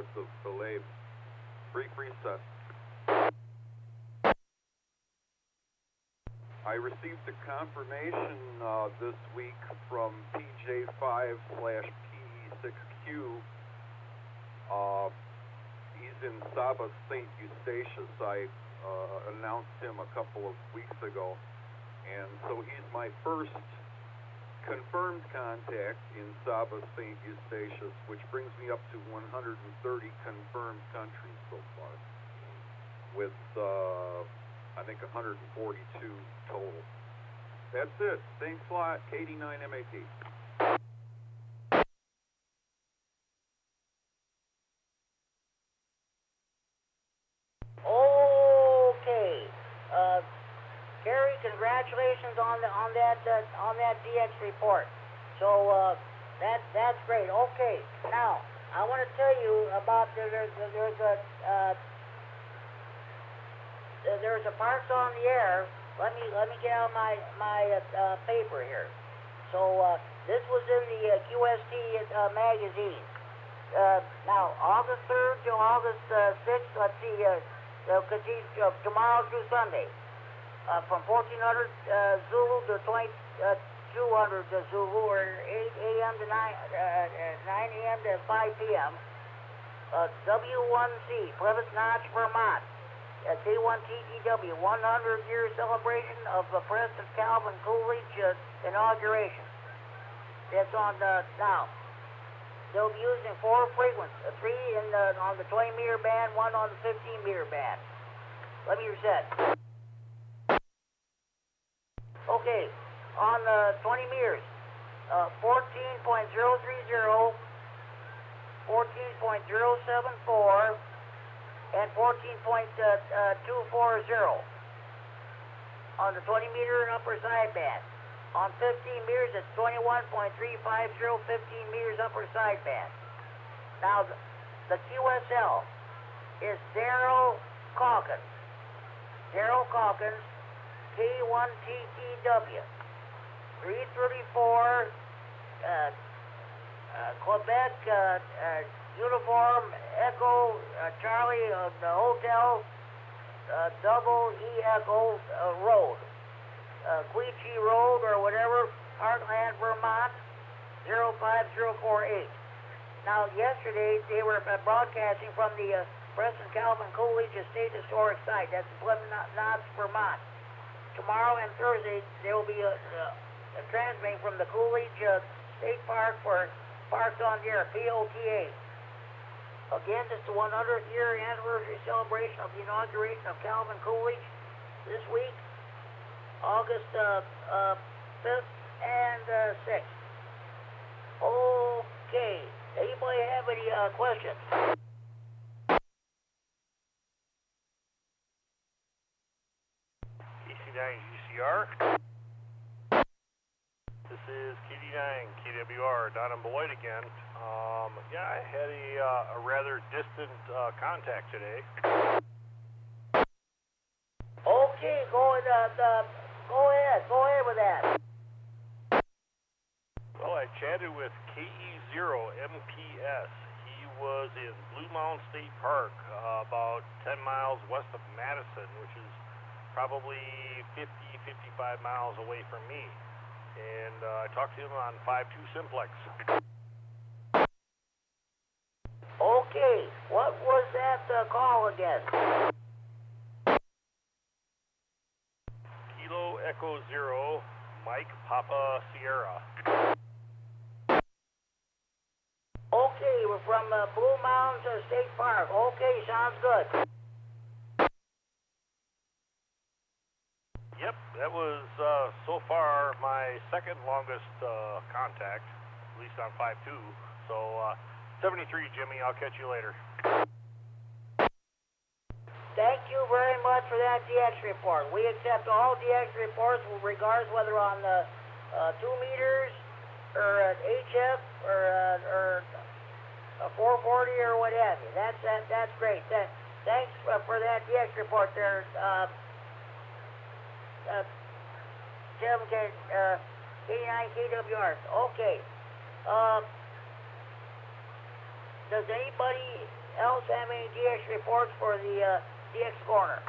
north of Belay. Brief reset. I received a confirmation this week from PJ5/PE6Q. He's in Saba, St. Eustatius. I announced him a couple of weeks ago, and so he's my first confirmed contact in Saba, St. Eustatius, which brings me up to 130 confirmed countries so far, with I think 142 total. That's it. Thanks a lot. KD9MED. Okay, Gary, congratulations on that DX report. So that's great. Okay, now I want to tell you about there's a parts on the air. Let me get out my paper here. So this was in the QST magazine. Now August 3rd to August 6th. Let's see. They'll continue tomorrow through Sunday, from 1400 Zulu to 2200 Zulu, or 8 a.m. to 9 a.m. to 5 p.m. W1C, Plymouth Notch, Vermont. K1TGW, 100-year celebration of the Preston Calvin Coolidge inauguration. That's on now. They'll be using 4 frequencies, 3 on the 20-meter band, 1 on the 15-meter band. Let me reset. Okay, on the 20 meters, 14.030, 14.074, and 14.240 on the 20-meter and upper sideband. On 15 meters, it's 21.350, 15 meters upper sideband. Now, the QSL is Daryl Calkins. Daryl Calkins, K1TTW, 334, Quebec, uniform, Echo, Charlie, the hotel, double E Echo Road. Queechee Road or whatever, Heartland, Vermont, 05048. Now, yesterday they were broadcasting from the Preston Calvin Coolidge Estate Historic Site. That's Plymouth Notch, Vermont. Tomorrow and Thursday they will be transmitting from the Coolidge State Park for Parks on the Air, POTA. Again, this is the 100th year anniversary celebration of the inauguration of Calvin Coolidge this week. August 5th and 6th. Okay. Anybody have any questions? KC9 UCR. This is KD9 KWR down in Beloit again. Yeah, I had a rather distant contact today. Okay, go ahead with that. Well, I chatted with KE0MPS. He was in Blue Mountain State Park, about 10 miles west of Madison, which is probably 55 miles away from me. And I talked to him on 5.2 simplex. Okay, what was that call again? Kilo Echo 0, Mike Papa Sierra. Okay, we're from Blue Mountain State Park. Okay, sounds good. Yep, that was so far my second longest contact, at least on 5.2. So 73, Jimmy, I'll catch you later. Thank you very much for that DX report. We accept all DX reports, regardless whether on the 2 meters or HF or 440 or what have you. That's great. Thanks for that DX report there, Jim K9 KWR. Okay. Does anybody else have any DX reports for the DX corner?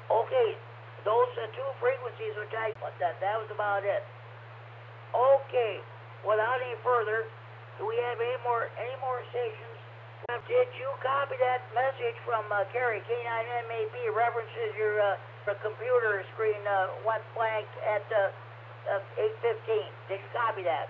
Okay, those two frequencies which that was about it. Okay, without any further, do we have any more stations? Did you copy that message from Kerry? K9MED references your computer screen went blank at 8:15. Did you copy that?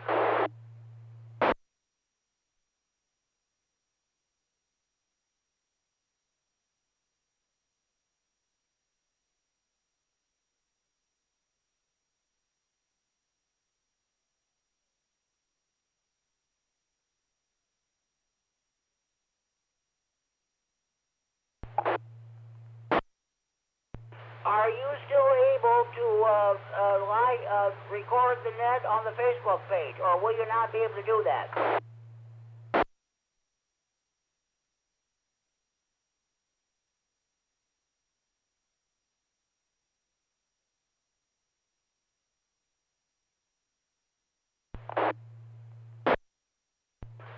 Are you still able to record the net on the Facebook page, or will you not be able to do that?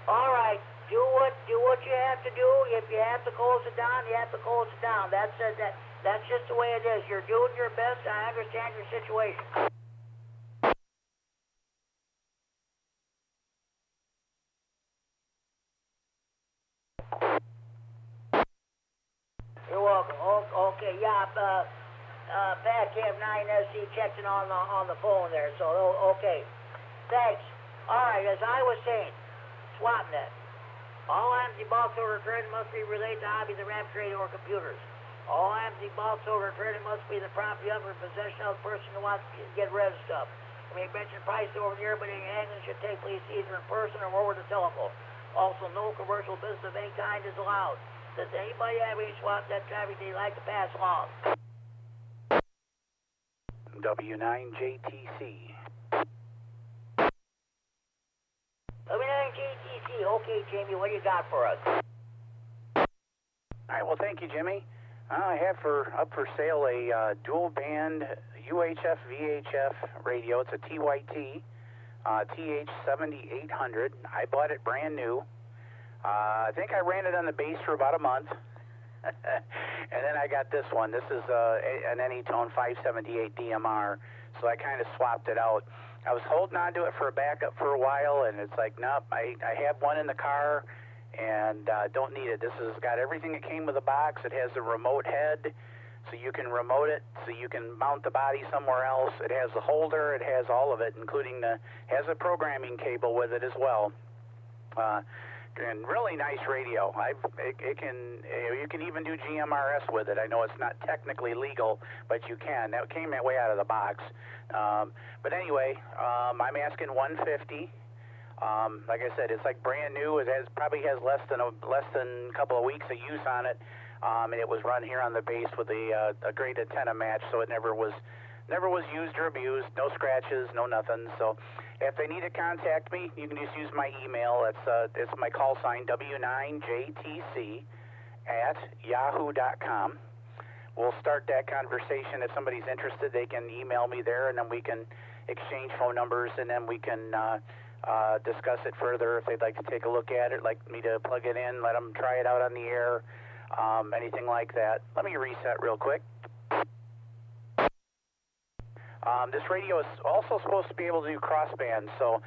All right, do what you have to do. If you have to close it down, you have to close it down. That's just the way it is. You're doing your best. I understand your situation. You're welcome. Okay, yeah. Pat K9RFD checked in on the phone there. So okay, thanks. All right, as I was saying, SwapNet. All empty box order trading must be related to hobby, the ramp trading, or computers. All empty box order trading must be the property of or possession of the person who wants to get rid of stuff. I mean, mention price over here, but any handling should take place either in person or over the telephone. Also, no commercial business of any kind is allowed. Does anybody have any SwapNet traffic they'd like to pass along? W9JTC. W9JTC. Okay, Jamie, what do you got for us? All right, well, thank you, Jimmy. I have up for sale a dual band UHF VHF radio. It's a TYT TH7800. I bought it brand new. I think I ran it on the base for about a month. And then I got this one. This is an Anytone 578 DMR, so I kind of swapped it out. I was holding on to it for a backup for a while, and it's like, nope, I have one in the car, and don't need it. This has got everything that came with the box. It has a remote head, so you can remote it, so you can mount the body somewhere else. It has a holder. It has all of it, including has a programming cable with it as well. And really nice radio. You can even do GMRS with it. I know it's not technically legal, but you can. That came that way out of the box. But anyway, I'm asking $150. Like I said, it's like brand new. It probably has less than a couple of weeks of use on it, and it was run here on the base with a great antenna match, so it never was used or abused. No scratches, no nothing. So if they need to contact me, you can just use my email. It's my call sign, W9JTC@yahoo.com. We'll start that conversation. If somebody's interested, they can email me there, and then we can exchange phone numbers, and then we can discuss it further if they'd like to take a look at it, like me to plug it in, let them try it out on the air, anything like that. Let me reset real quick. This radio is also supposed to be able to do crossband, so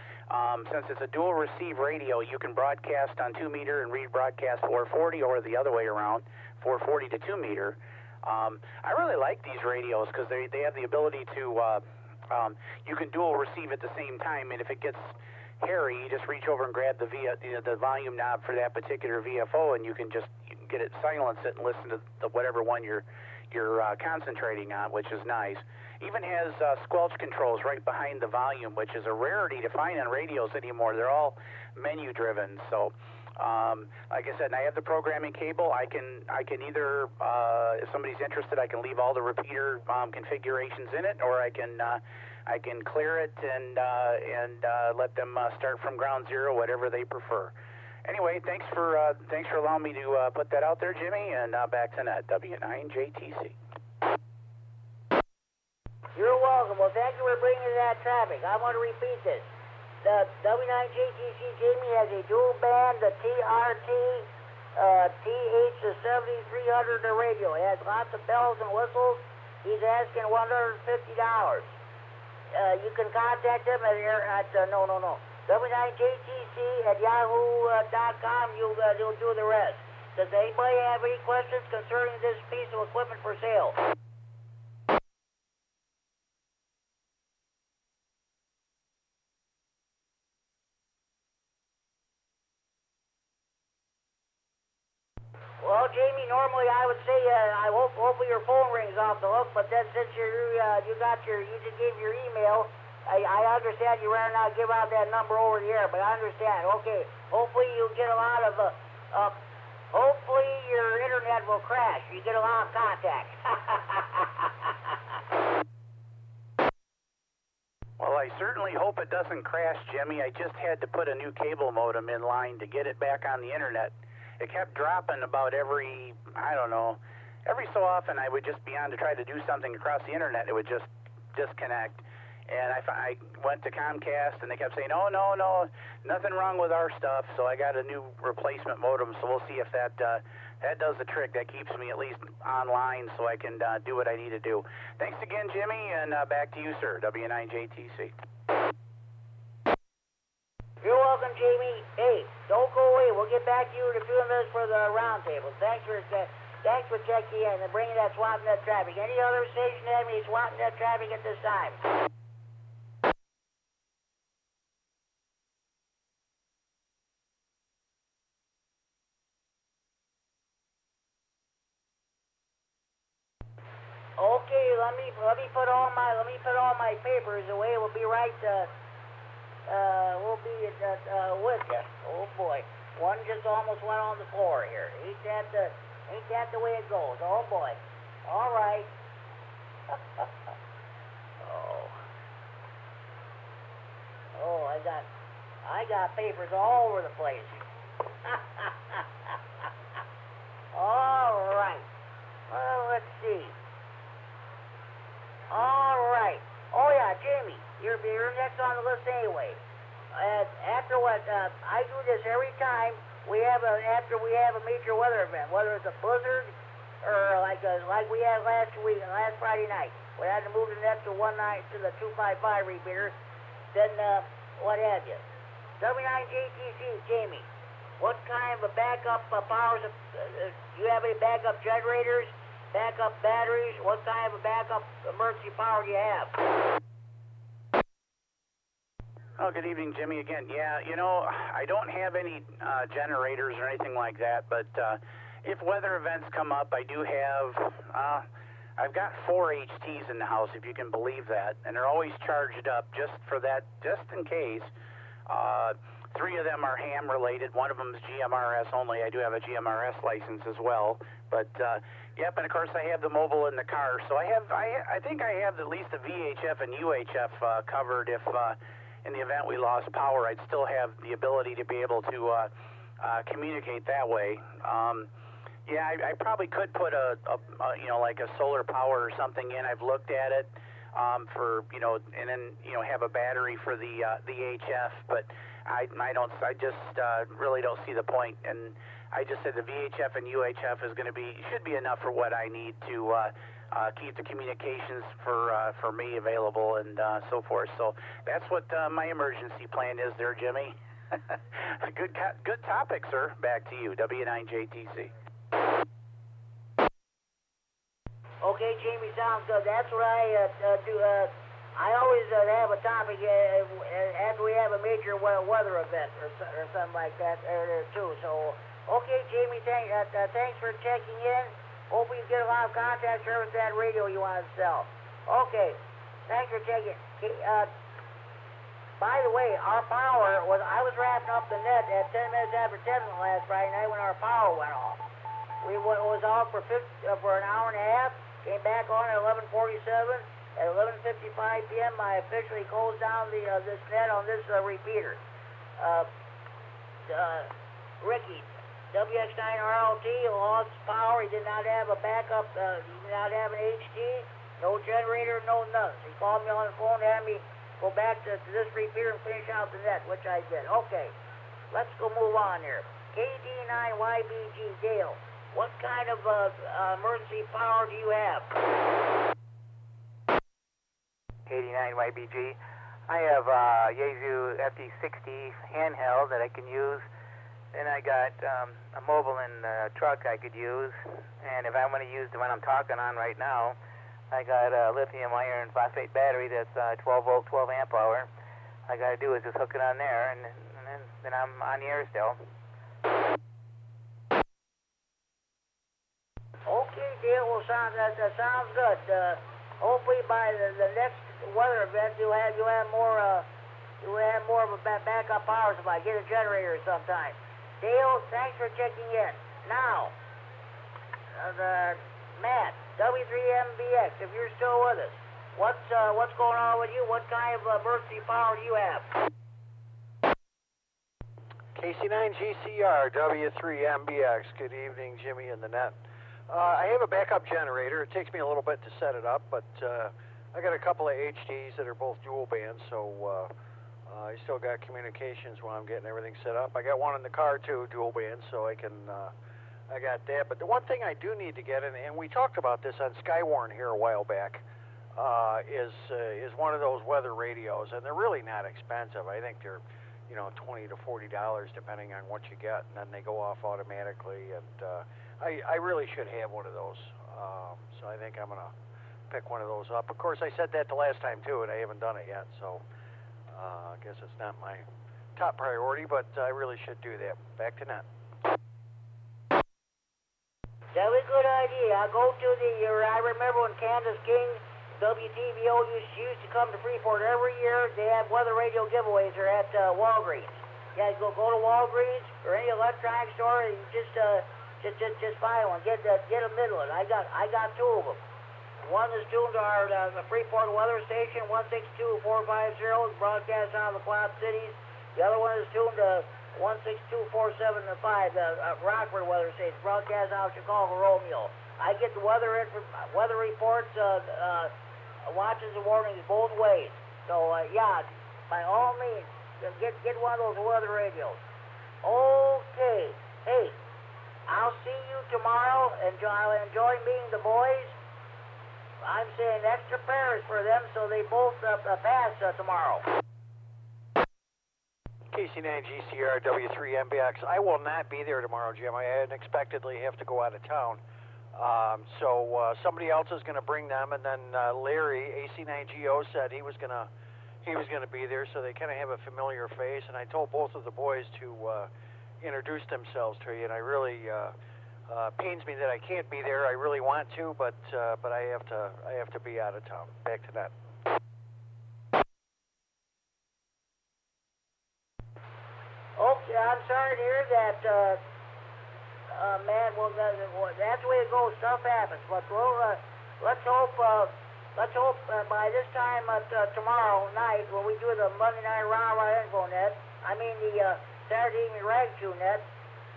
since it's a dual receive radio, you can broadcast on 2 meter and rebroadcast 440, or the other way around, 440 to 2 meter. I really like these radios because they have the ability to, you can dual receive at the same time, and if it gets hairy, you just reach over and grab the volume knob for that particular VFO, and you can get it, silence it, and listen to whatever one you're concentrating on, which is nice. Even has squelch controls right behind the volume, which is a rarity to find on radios anymore. They're all menu driven. So, like I said, and I have the programming cable. I can either, if somebody's interested, I can leave all the repeater configurations in it, or I can clear it and let them start from ground zero, whatever they prefer. Anyway, thanks for allowing me to put that out there, Jimmy, and back to net, W9JTC. You're welcome. Well, thank you for bringing that traffic. I want to repeat this. The W9JTC Jamie has a dual band, the TRT TH the 7300 the radio. It has lots of bells and whistles. He's asking $150. You can contact him at W9JTC at yahoo.com. You'll do the rest. Does anybody have any questions concerning this piece of equipment for sale? Well, Jamie, normally I would say hopefully your phone rings off the hook, but then since you just gave your email, I understand you ran out give out that number over the air, but I understand. Okay, hopefully you'll get a lot of hopefully your internet will crash. You get a lot of contact. Well, I certainly hope it doesn't crash, Jimmy. I just had to put a new cable modem in line to get it back on the internet. It kept dropping about every so often. I would just be on to try to do something across the internet. It would just disconnect. And I went to Comcast, and they kept saying, oh, no, nothing wrong with our stuff. So I got a new replacement modem, so we'll see if that does the trick. That keeps me at least online so I can do what I need to do. Thanks again, Jimmy, and back to you, sir, W9JTC. You're welcome, Jamie. Hey, don't go away. We'll get back to you in a few minutes for the roundtable. Thanks for checking in and bringing that swamp net traffic. Any other station have any swamp net traffic at this time? Okay, let me put all my papers away. We'll be right. We'll be with you. Oh boy, one just almost went on the floor here. Ain't that the way it goes? Oh boy. All right. Oh, I got papers all over the place. All right. Well, let's see. All right. Oh yeah, Jamie, you're next on the list anyway. After what I do this every time after we have a major weather event, whether it's a blizzard or like we had last Friday night. We had to move the net to the 255 repeater. Then what have you? W9JTC, Jamie. What kind of a backup powers? Do you have any backup generators? Backup batteries? What kind of a backup emergency power do you have? Oh, good evening, Jimmy, again. Yeah, I don't have any generators or anything like that, but if weather events come up, I do have, I've got 4 HTs in the house, if you can believe that, and they're always charged up just for that, just in case. 3 of them are ham related. One of them is GMRS only. I do have a GMRS license as well, but yep, and of course I have the mobile in the car, so I think I have at least the VHF and UHF covered. If in the event we lost power, I'd still have the ability to be able to communicate that way. Yeah, I probably could put a like a solar power or something in. I've looked at it for and then have a battery for the HF, but I just really don't see the point. And I just said the VHF and UHF should be enough for what I need to keep the communications for me available and so forth. So that's what my emergency plan is there, Jimmy. Good topic, sir. Back to you, W9JTC. Okay, Jamie, sounds good. That's what I do. I always have a topic after we have a major weather event or something like that there too. So, okay, Jamie, thanks for checking in. Hope you get a lot of contact service with that radio you want to sell. Okay, thanks for checking. By the way, our power I was wrapping up the net at 10 minutes after 10 last Friday night when our power went off. We was off for an hour and a half. Came back on at 11:47. At 11:55 p.m., I officially closed down this net on this repeater. Ricky, WX9RLT lost power. He did not have a backup. He did not have an HT. No generator, no nothing. He called me on the phone and had me go back to this repeater and finish out the net, which I did. Okay, let's go move on here. KD9YBG, Dale, what kind of emergency power do you have? KD9YBG. I have Yaesu FD60 handheld that I can use. Then I got a mobile in the truck I could use. And if I want to use the one I'm talking on right now, I got a lithium iron phosphate battery that's 12 volt, 12 amp hour. All I got to do is just hook it on there, and then I'm on the air still. Okay, Dale, well, that sounds good. Hopefully by the next weather event, you'll have more of a backup power supply. Get a generator sometime. Dale, thanks for checking in. Now, Matt, W9AXD, if you're still with us, what's going on with you? What kind of emergency power do you have? KC9GCR, W3MBX. Good evening, Jimmy and the net. I have a backup generator. It takes me a little bit to set it up, but I got a couple of HDs that are both dual band, so I still got communications when I'm getting everything set up. I got one in the car too, dual band, so I got that. But the one thing I do need to get, and we talked about this on Skywarn here a while back, is one of those weather radios, and they're really not expensive. I think they're $20 to $40 depending on what you get, and then they go off automatically. And I really should have one of those, so I think I'm gonna pick one of those up. Of course, I said that the last time too, and I haven't done it yet, so I guess it's not my top priority, but I really should do that. Back to net. Very good idea. I'll go to I remember when Candace King, WTVO, used to come to Freeport every year. They have weather radio giveaways there at Walgreens. Yeah, go to Walgreens or any electronic store and just buy one. Get a middle one. I got two of them. One is tuned to our Freeport weather station, 162450, broadcast out of the Quad Cities. The other one is tuned to 162475, the Rockford weather station, broadcast out of Chicago Romeo. I get the weather reports, watches and warnings both ways. So yeah, by all means, get one of those weather radios. Okay, hey, I'll see you tomorrow, and I'll enjoy meeting the boys. I'm saying extra prayers for them so they both pass tomorrow. KC9GCR, W3MBX. I will not be there tomorrow, Jim. I unexpectedly have to go out of town. So somebody else is going to bring them, and then Larry, AC9GO, said he was going to be there, so they kind of have a familiar face. And I told both of the boys to introduce themselves to you, and I really pains me that I can't be there. I really want to, but I have to be out of town. Back to that. Okay, I'm sorry to hear that, man. Well, that's the way it goes. Stuff happens, but let's hope by this time tomorrow night when we do the Monday Night Rah-Rah Info Net, I mean the Saturday Evening Rag-Chew Net.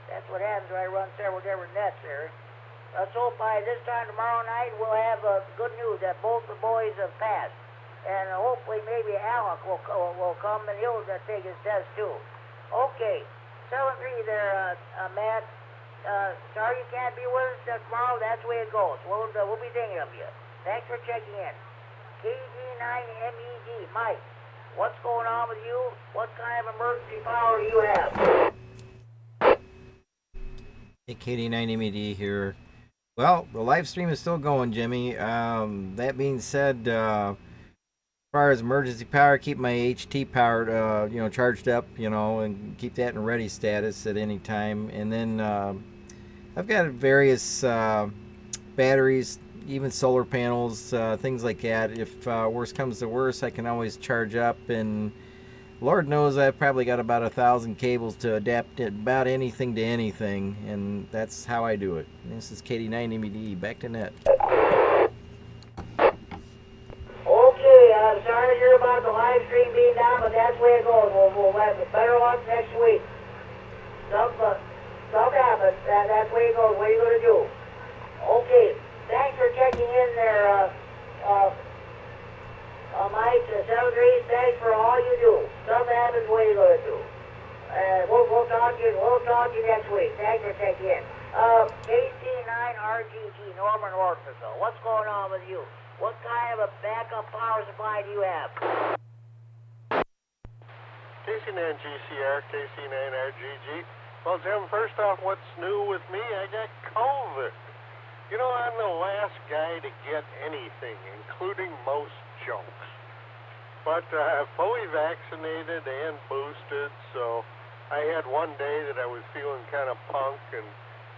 That's what happens when I run several different nets there. Let's hope by this time tomorrow night we'll have good news that both the boys have passed. And hopefully maybe Alec will come and he'll take his test too. Okay, 7-3 there, Matt. Sorry you can't be with us tomorrow. That's the way it goes. We'll be thinking of you. Thanks for checking in. KD9MED, Mike, what's going on with you? What kind of emergency power do you have? Hey, KD9MED here. Well, the live stream is still going, Jimmy. That being said, as far as emergency power, keep my HT powered, charged up, and keep that in ready status at any time. And then I've got various batteries, even solar panels, things like that. If worse comes to worse, I can always charge up, and Lord knows I've probably got about 1,000 cables to adapt about anything to anything, and that's how I do it. This is KD9MED, back to net. Okay, I'm sorry to hear about the live stream being down, but that's the way it goes. We'll have better luck next week. Stuff happens. That's the way it goes. What are you going to do? Okay, thanks for checking in there, Mike, 7-3, thanks for all you do. Something happens, what are you going to do? We'll talk to you next week. Thanks for taking in. KD9RFD, Norman Orphanville. What's going on with you? What kind of a backup power supply do you have? KC9GCR, KC9RGG. Well, Jim, first off, what's new with me? I got COVID. You know, I'm the last guy to get anything, including most jokes. But fully vaccinated and boosted, so I had one day that I was feeling kind of punk, and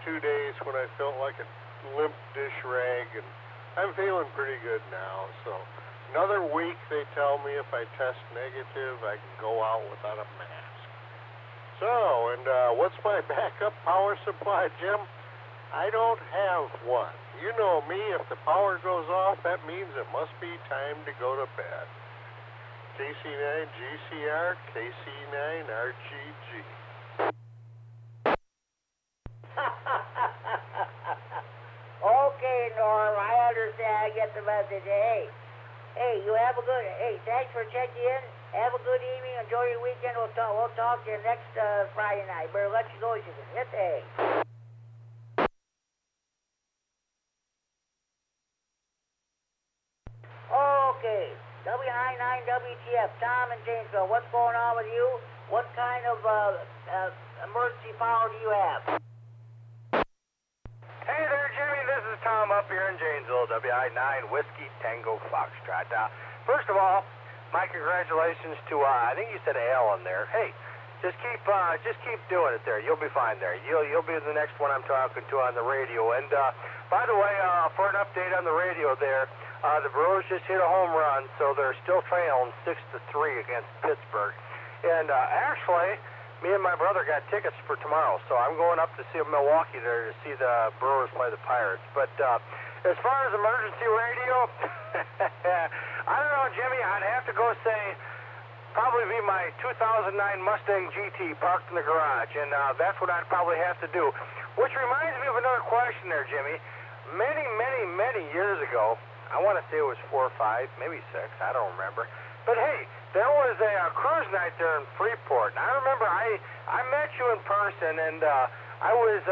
2 days when I felt like a limp dish rag, and I'm feeling pretty good now. So another week, they tell me if I test negative, I can go out without a mask. So, and what's my backup power supply, Jim? I don't have one. You know me, if the power goes off, that means it must be time to go to bed. KC9GCR, KC9RGG. Okay, Norm, I understand. I get the message. Hey, you have a good. Hey, thanks for checking in. Have a good evening. Enjoy your weekend. We'll talk to you next Friday night. Better let you go so you can hit the hay. Okay, W9AXD, Tom and Janesville. What's going on with you? What kind of emergency power do you have? Hey there, Jimmy. This is Tom up here in Janesville, WI9 Whiskey Tango Foxtrot. First of all, my congratulations to, I think you said Alan there. Hey, just keep doing it there. You'll be fine there. You'll be the next one I'm talking to on the radio. And, by the way, for an update on the radio there, the Brewers just hit a home run, so they're still trailing 6-3 against Pittsburgh. And, actually, me and my brother got tickets for tomorrow, so I'm going up to see Milwaukee there to see the Brewers play the Pirates. But, as far as emergency radio, I don't know, Jimmy. I'd have to go say probably be my 2009 Mustang GT parked in the garage, and that's what I'd probably have to do. Which reminds me of another question there, Jimmy. Many years ago, I want to say it was 4 or 5, maybe 6, I don't remember. But hey, there was a cruise night there in Freeport, and I remember I met you in person, and I was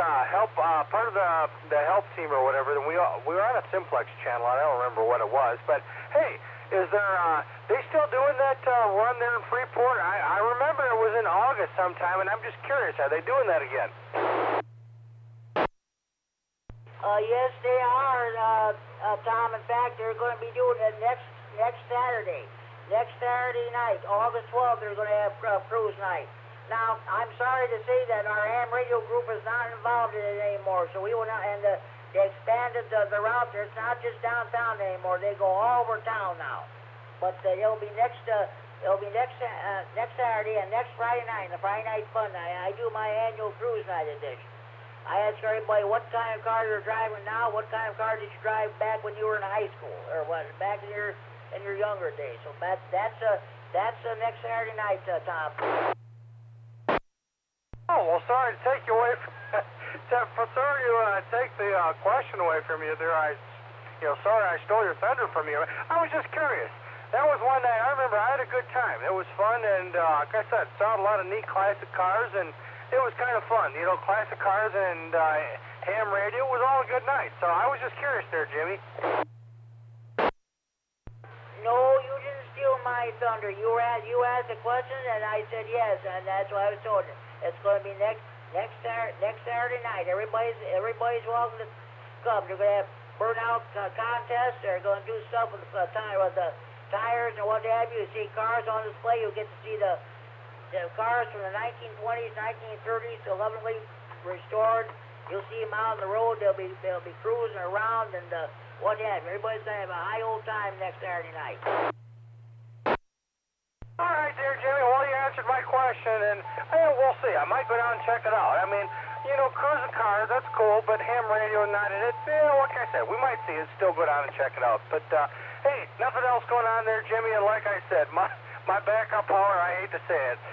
part of the help team or whatever, and we were on a Simplex channel. I don't remember what it was, but hey, is there they still doing that run there in Freeport? I remember it was in August sometime, and I'm just curious, are they doing that again? Yes, they are, Tom. In fact, they're going to be doing it next Saturday. Next Saturday night, August 12th, they're going to have cruise night. Now, I'm sorry to say that our ham radio group is not involved in it anymore, so we will not, and they expanded the route there. It's not just downtown anymore. They go all over town now. But it'll be next Saturday and next Friday night, the Friday night fun night. I do my annual cruise night edition. I ask everybody what kind of car you're driving now, what kind of car did you drive back when you were in high school, or what, back in your younger days. So that's next Saturday night, Tom. Oh, well, sorry to take you away from, sorry to take the question away from you there. Sorry I stole your thunder from you. I was just curious. That was one night, I remember I had a good time. It was fun, and like I said, saw a lot of neat classic cars, and it was kind of fun. You know, classic cars and ham radio was all a good night. So I was just curious there, Jimmy. No, you didn't steal my thunder. You asked a question, and I said yes, and that's what I was told you. It's going to be next Saturday night. Everybody's welcome to come. They're going to have burnout contests. They're going to do stuff with the tires and what have you. You see cars on display. You'll get to see the cars from the 1920s, 1930s, so lovingly restored. You'll see them out on the road. They'll be cruising around and what have you. Everybody's going to have a high old time next Saturday night. All right, there, Jimmy. Well, you answered my question, and we'll see. I might go down and check it out. I mean, cruising cars, that's cool, but ham radio not in it. Like I said, we might see it. Still go down and check it out. But, hey, nothing else going on there, Jimmy, and like I said, my backup power, I hate to say it,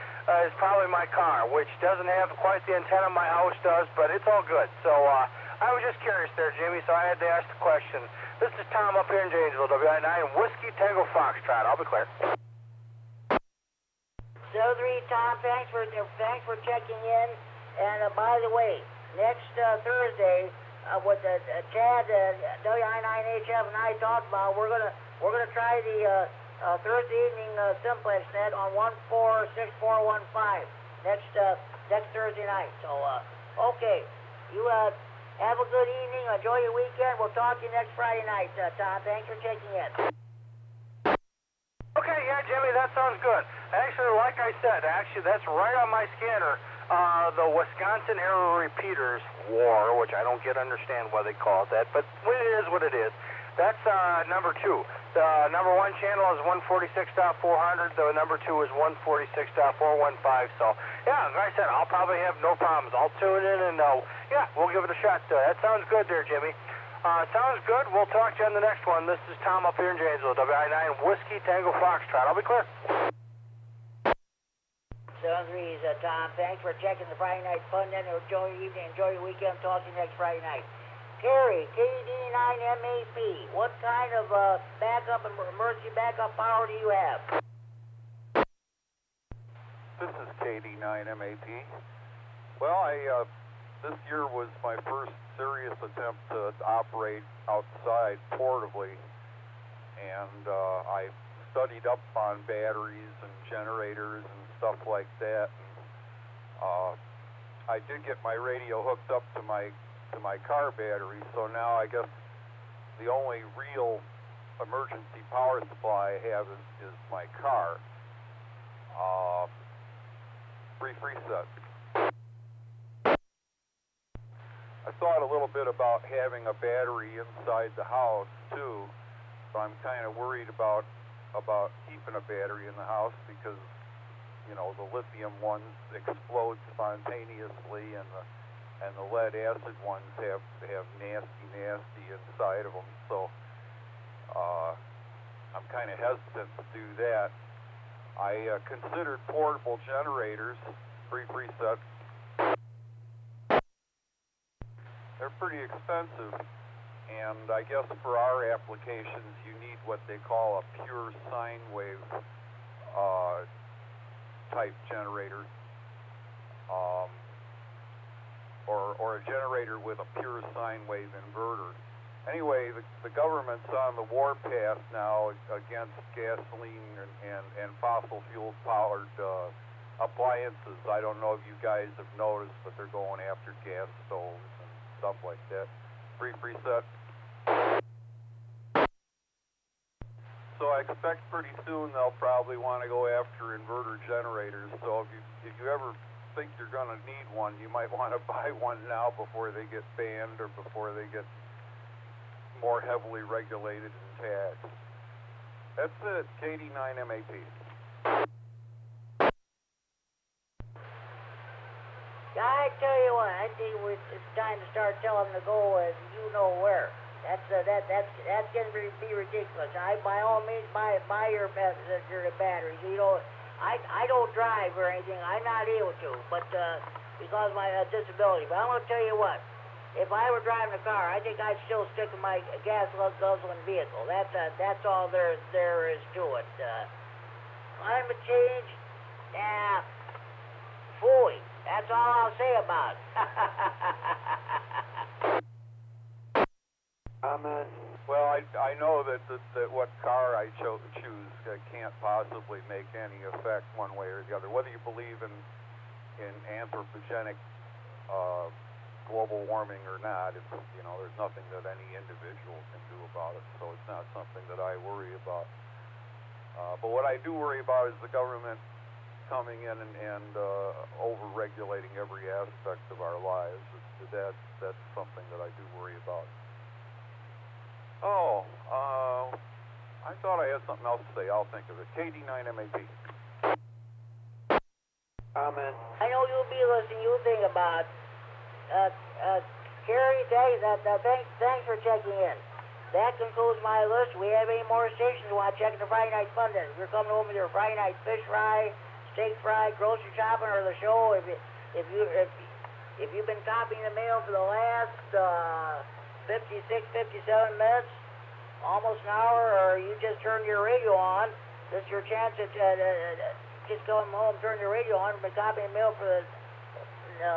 is probably my car, which doesn't have quite the antenna my house does, but it's all good. So I was just curious there, Jimmy, so I had to ask the question. This is Tom up here in Janesville, W9 Whiskey Tango Foxtrot. I'll be clear. 03 Tom, thanks for checking in. And by the way, next Thursday, what Chad, W9HF and I talked about, we're gonna try the Thursday evening simplex net on 146415 next Thursday night. So okay, you have a good evening. Enjoy your weekend. We'll talk to you next Friday night, Tom. Thanks for checking in. Okay, yeah, Jimmy, that sounds good. Actually, like I said, that's right on my scanner. The Wisconsin Era Repeaters War, which I don't understand why they call it that, but it is what it is. That's number 2. The number 1 channel is 146.400. The number 2 is 146.415. So, yeah, like I said, I'll probably have no problems. I'll tune in and, yeah, we'll give it a shot. That sounds good there, Jimmy. Sounds good. We'll talk to you on the next one. This is Tom up here in Janesville, WI9 Whiskey Tango Foxtrot. I'll be clear. 73 is Tom. Thanks for checking the Friday night fun. Then enjoy your evening. Enjoy your weekend. Talk to you next Friday night. Terry, KD9MED. What kind of backup and emergency backup power do you have? This is KD9MED. Well, this year was my first serious attempt to operate outside portably, and I studied up on batteries and generators and stuff like that. And, I did get my radio hooked up to my car battery, so now I guess the only real emergency power supply I have is my car. Brief reset. I thought a little bit about having a battery inside the house too, so I'm kind of worried about keeping a battery in the house because, you know, the lithium ones explode spontaneously, and the lead acid ones have nasty inside of them. So I'm kind of hesitant to do that. I considered portable generators. Brief reset. They're pretty expensive, and I guess for our applications you need what they call a pure sine wave type generator, or a generator with a pure sine wave inverter. Anyway, the government's on the warpath now against gasoline and fossil fuel powered appliances. I don't know if you guys have noticed, but they're going after gas stoves and stuff like that. Brief reset. So I expect pretty soon they'll probably want to go after inverter generators. So if you ever think you're going to need one, you might want to buy one now before they get banned or before they get more heavily regulated and taxed. That's it. KD9MED. I tell you what, I think it's time to start telling them to go you know where. That's going to be ridiculous. By all means, buy your batteries. You know, I don't drive or anything. I'm not able to, but because of my disability. But I'm going to tell you what. If I were driving a car, I think I'd still stick with my gas-guzzling vehicle. That's all there is to it. Climate change, phooey. That's all I'll say about it. Well, I know that what car I choose can't possibly make any effect one way or the other. Whether you believe in anthropogenic global warming or not, it's, you know, there's nothing that any individual can do about it. So it's not something that I worry about. But what I do worry about is the government coming in and over-regulating every aspect of our lives. That's something that I do worry about. Oh, I thought I had something else to say. I'll think of it. KD9MED. Amen. I know you'll be listening. You'll think about Carrie, thanks for checking in. That concludes my list. Do we have any more stations you want to check in the Friday night fun then? If you're coming home with your Friday night fish fry, steak fry, grocery shopping, or the show, if you've been copying the mail for the last 56, 57 minutes, almost an hour, or you just turned your radio on. This is your chance to just come home, turn your radio on, been copying mail for the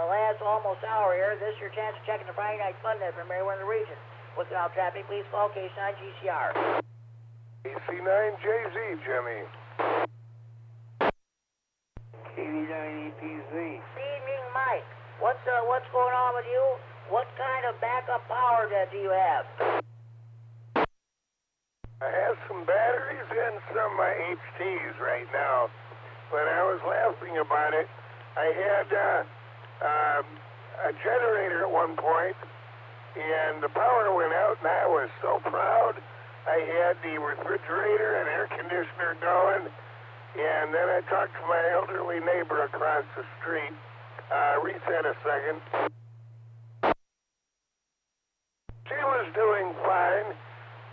last almost hour here. This is your chance of checking the Friday Night Fun Day from everywhere in the region. Looking out traffic, please call K9GCR. KC9JZ, Jimmy. KD9EPZ. Good evening, Mike. What's going on with you? What kind of backup power do you have? I have some batteries and some HTs right now, but I was laughing about it. I had a generator at one point, and the power went out, and I was so proud. I had the refrigerator and air conditioner going, and then I talked to my elderly neighbor across the street. Reset a second. She was doing fine,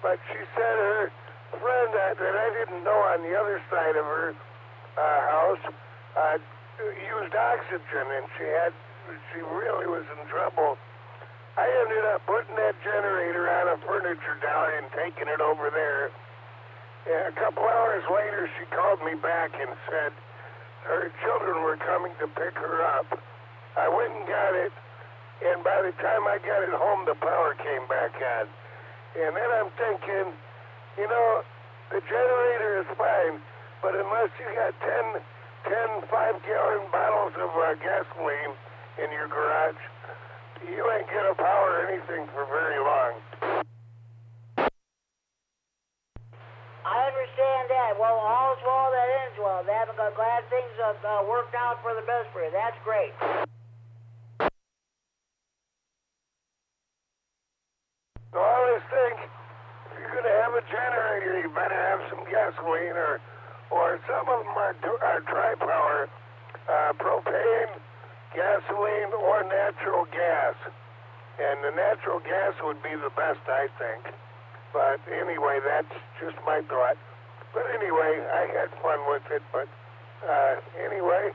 but she said her friend that I didn't know on the other side of her house used oxygen, and she really was in trouble. I ended up putting that generator on a furniture dolly and taking it over there. And a couple hours later, she called me back and said her children were coming to pick her up. I went and got it, and by the time I got it home, the power came back on. And then I'm thinking, you know, the generator is fine, but unless you got 10 5-gallon bottles of gasoline in your garage, you ain't gonna power anything for very long. I understand that. Well, all's well that ends well. I'm glad things have worked out for the best for you. That's great. So I always think, if you're gonna have a generator, you better have some gasoline, or some of them are tri-power, propane, gasoline, or natural gas. And the natural gas would be the best, I think. But anyway, that's just my thought. But anyway, I had fun with it. But anyway,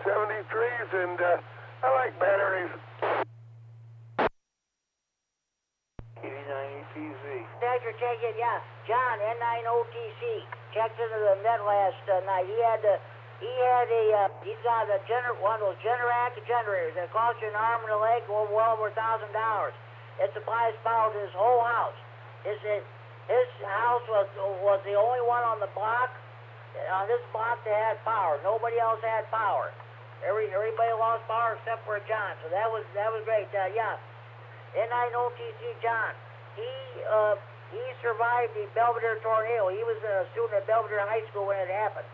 73s, and I like batteries. KD9EPZ. Thanks for checking. Yeah, John, N9OTC. Checked into the net last night. He's got one of those Generac generators that cost you an arm and a leg, well over $1,000. It supplies power to his whole house. His house was the only one on the block, on this block that had power. Nobody else had power. Everybody lost power except for John. So that was great. Yeah, N9OTC John. He survived the Belvedere tornado. He was a student at Belvedere High School when it happened.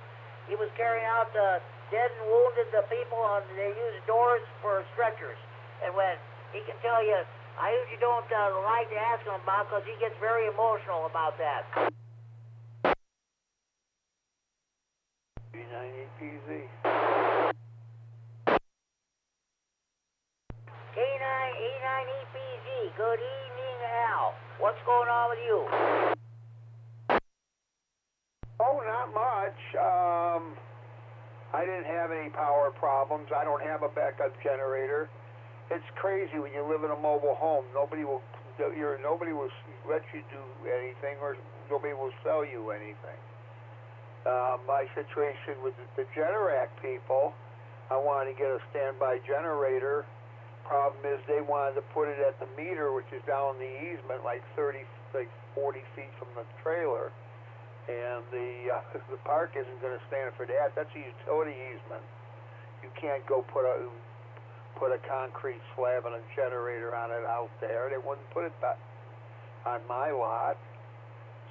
He was carrying out dead and wounded people. They used doors for stretchers. And when he can tell you, I usually don't like to ask him about because he gets very emotional about that. K9EPZ. K9EPZ. Good evening, Al. What's going on with you? Oh, not much. I didn't have any power problems. I don't have a backup generator. It's crazy when you live in a mobile home. Nobody will let you do anything, or nobody will sell you anything. My situation with the Generac people, I wanted to get a standby generator. Problem is, they wanted to put it at the meter, which is down the easement, like 40 feet from the trailer. And the park isn't going to stand for that. That's a utility easement. You can't go put a concrete slab and a generator on it out there. They wouldn't put it back on my lot.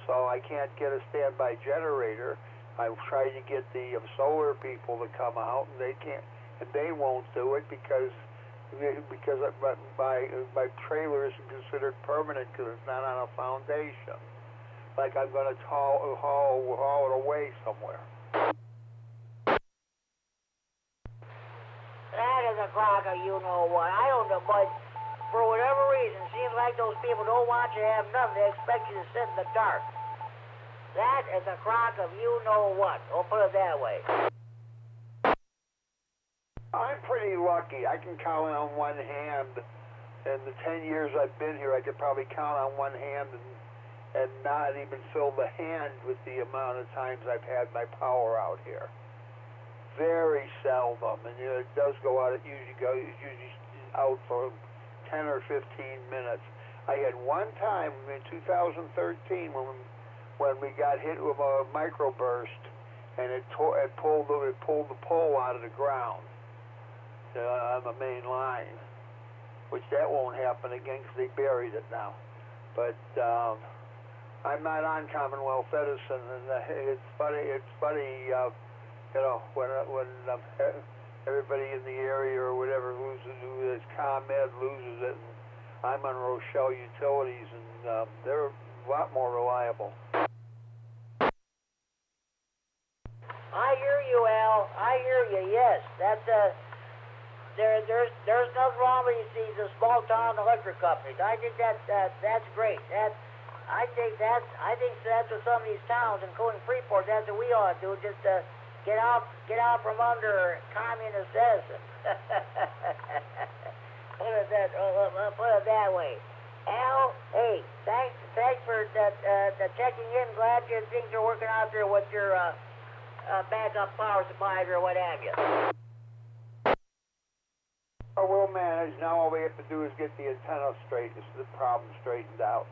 So I can't get a standby generator. I've tried to get the solar people to come out, and they can't, and they won't do it because my trailer isn't considered permanent because it's not on a foundation. Like I'm going to haul it away somewhere. That is a crock of you-know-what. I don't know, but for whatever reason, it seems like those people don't want you to have nothing. They expect you to sit in the dark. That is a crock of you-know-what. We'll put it that way. I'm pretty lucky. I can count on one hand. In the 10 years I've been here, I could probably count on one hand and not even fill the hand with the amount of times I've had my power out here. Very seldom, and it does go out. It's usually out for 10 or 15 minutes. I had one time in 2013 when we got hit with a microburst, and it pulled the pole out of the ground on the main line, which that won't happen again because they buried it now. But I'm not on Commonwealth Edison, and it's funny. You know, when everybody in the area or whatever loses, KD9MED loses it, and I'm on Rochelle Utilities, and they're a lot more reliable. I hear you, Al. I hear you. Yes, that's there's nothing wrong with these small town electric companies. I think that's great. I think that's what some of these towns, including Freeport, that's what we ought to do. Just get out from under communist Edison. Put it that way. Al, hey, thanks for the checking in. Glad your things are working out there with your backup power supplies or what have you. We'll manage. Now all we have to do is get the antenna straightened, the problem straightened out.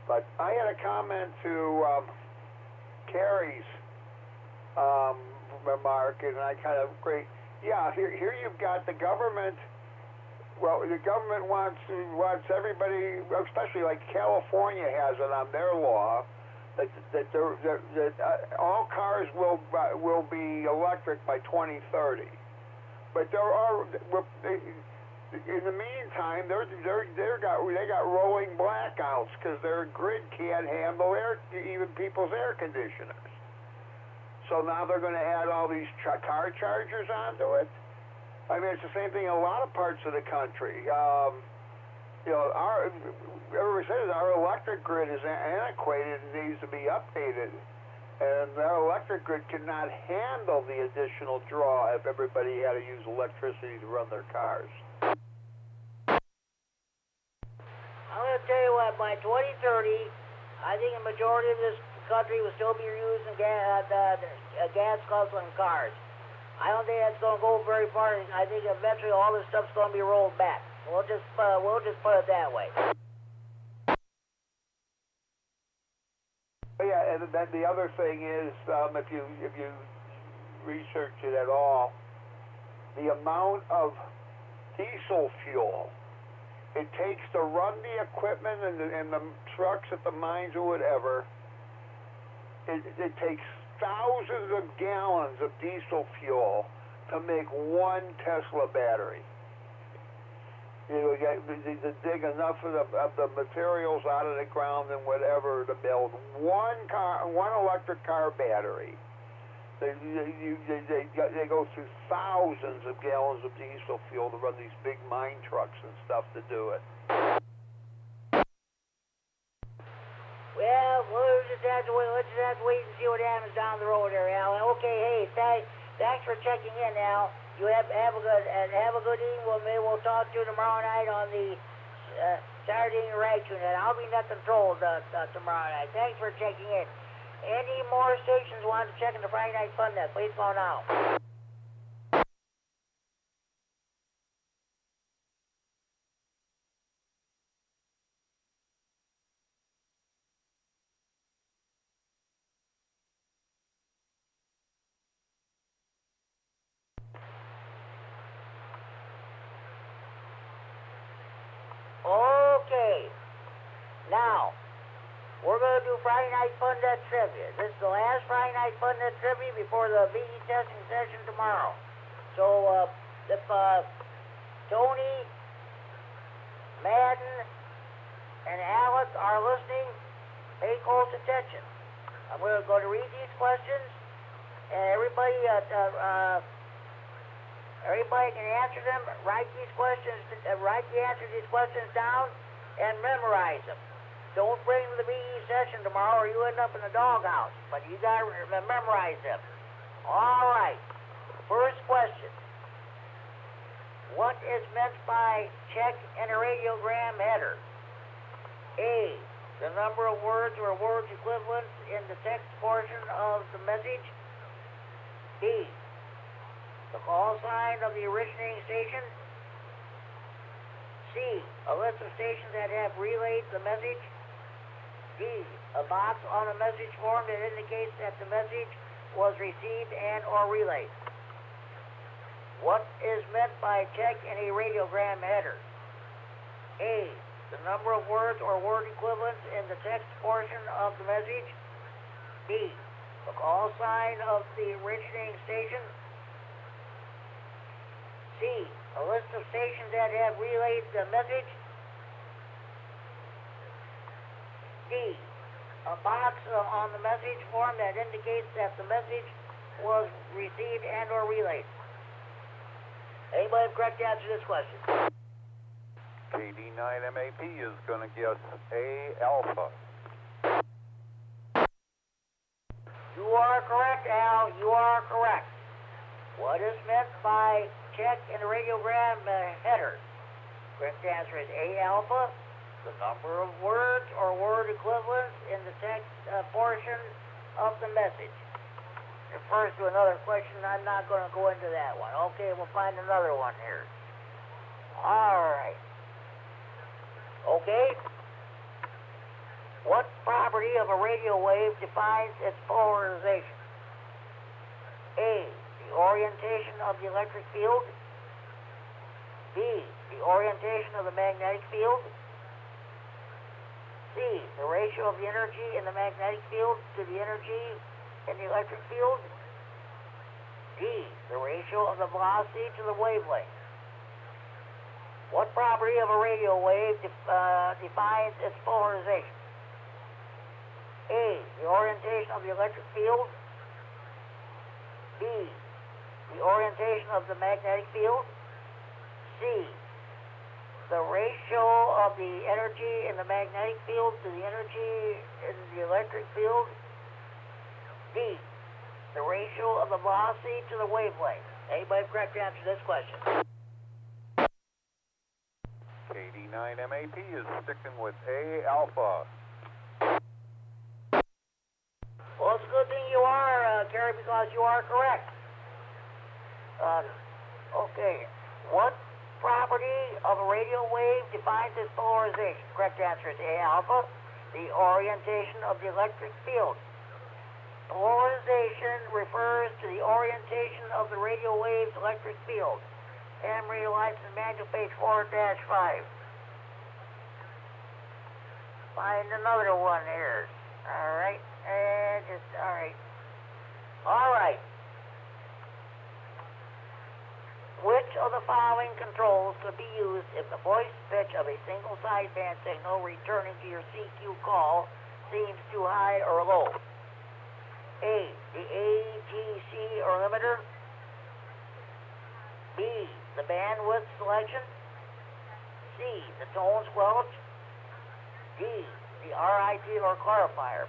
But I had a comment to Carrie's remark, and I kind of agree. Yeah, here you've got the government. Well, the government wants everybody, especially like California has it on their law, that all cars will be electric by 2030. But there are, in the meantime, they got rolling blackouts because their grid can't handle even people's air conditioners. So now they're going to add all these car chargers onto it. I mean, it's the same thing in a lot of parts of the country. You know, everybody says our electric grid is antiquated and needs to be updated. And our electric grid cannot handle the additional draw if everybody had to use electricity to run their cars. I'm going to tell you what, by 2030, I think a majority of this country will still be using gas-guzzling cars. I don't think that's going to go very far. I think eventually all this stuff's going to be rolled back. We'll just put it that way. Yeah, and then the other thing is, if you research it at all, the amount of diesel fuel it takes to run the equipment and the trucks at the mines or whatever, it takes thousands of gallons of diesel fuel to make one Tesla battery. You know, to dig enough of the materials out of the ground and whatever to build one electric car battery. They go through thousands of gallons of diesel fuel to run these big mine trucks and stuff to do it. Well, we'll just have to wait and see what happens down the road there, Al. Okay, hey, thanks for checking in, Al. You have a good evening. We'll talk to you tomorrow night on the Saturday Interaction Unit. I'll be net controlled tomorrow night. Thanks for checking in. Any more stations want to check in the Friday Night Fun Net? Please call now. Okay. Now, we're going to do Friday Night Fun Net Trivia. This is the last Friday Night Fun Net Trivia before the VE testing session tomorrow. So, if Tony, Madden, and Alex are listening, pay close attention. I'm going to read these questions, and everybody can answer them. Write the answer to these questions down, and memorize them. Don't bring them to the VE session tomorrow, or you end up in the doghouse. But you got to memorize them. All right. First question. What is meant by check and a radiogram header? A, the number of words or words equivalents in the text portion of the message. B, the call sign of the originating station. C, a list of stations that have relayed the message. D, a box on a message form that indicates that the message was received and or relayed. What is meant by check in a radiogram header? A, the number of words or word equivalents in the text portion of the message. B, the call sign of the originating station. C, a list of stations that have relayed the message. D, a box on the message form that indicates that the message was received and or relayed. Anybody have correct answer to this question? KD9MED is going to guess A, alpha. You are correct, Al. You are correct. What is meant by check in a radiogram header? Correct answer is A, alpha. The number of words or word equivalents in the text portion of the message. Refers to another question. I'm not going to go into that one. Okay, we'll find another one here. All right. Okay. What property of a radio wave defines its polarization? A, the orientation of the electric field. B, the orientation of the magnetic field. C, the ratio of the energy in the magnetic field to the energy in the electric field. D, the ratio of the velocity to the wavelength. What property of a radio wave defines its polarization? A, the orientation of the electric field. B, the orientation of the magnetic field. C, the ratio of the energy in the magnetic field to the energy in the electric field. D, the ratio of the velocity to the wavelength. Anybody have correct answer to this question? KD9MED is sticking with A, alpha. Well, it's a good thing you are, Gary, because you are correct. Okay. What property of a radio wave defines its polarization? Correct answer is A, alpha. The orientation of the electric field. Polarization refers to the orientation of the radio wave's electric field. Emory license manual page 4-5. Find another one here. All right. All right. Which of the following controls could be used if the voice pitch of a single sideband signal returning to your CQ call seems too high or low? A, the AGC or limiter. B, the bandwidth selection. C, the tone squelch. D, the RIT or clarifier.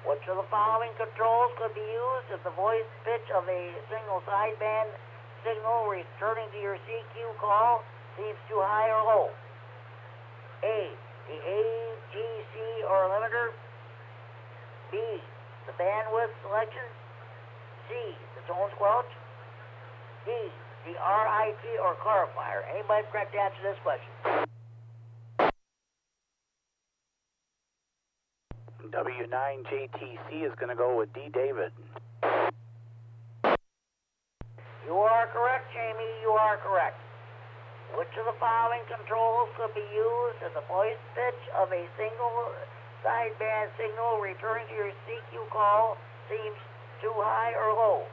Which of the following controls could be used if the voice pitch of a single sideband signal returning to your CQ call seems too high or low? A, the AGC or limiter. B, the bandwidth selection. C, the tone squelch. D, the RIT or clarifier. Anybody correct to answer this question? W9JTC is going to go with D. David. You are correct, Jamie. You are correct. Which of the following controls could be used if the voice pitch of a single sideband signal returning to your CQ call seems too high or low?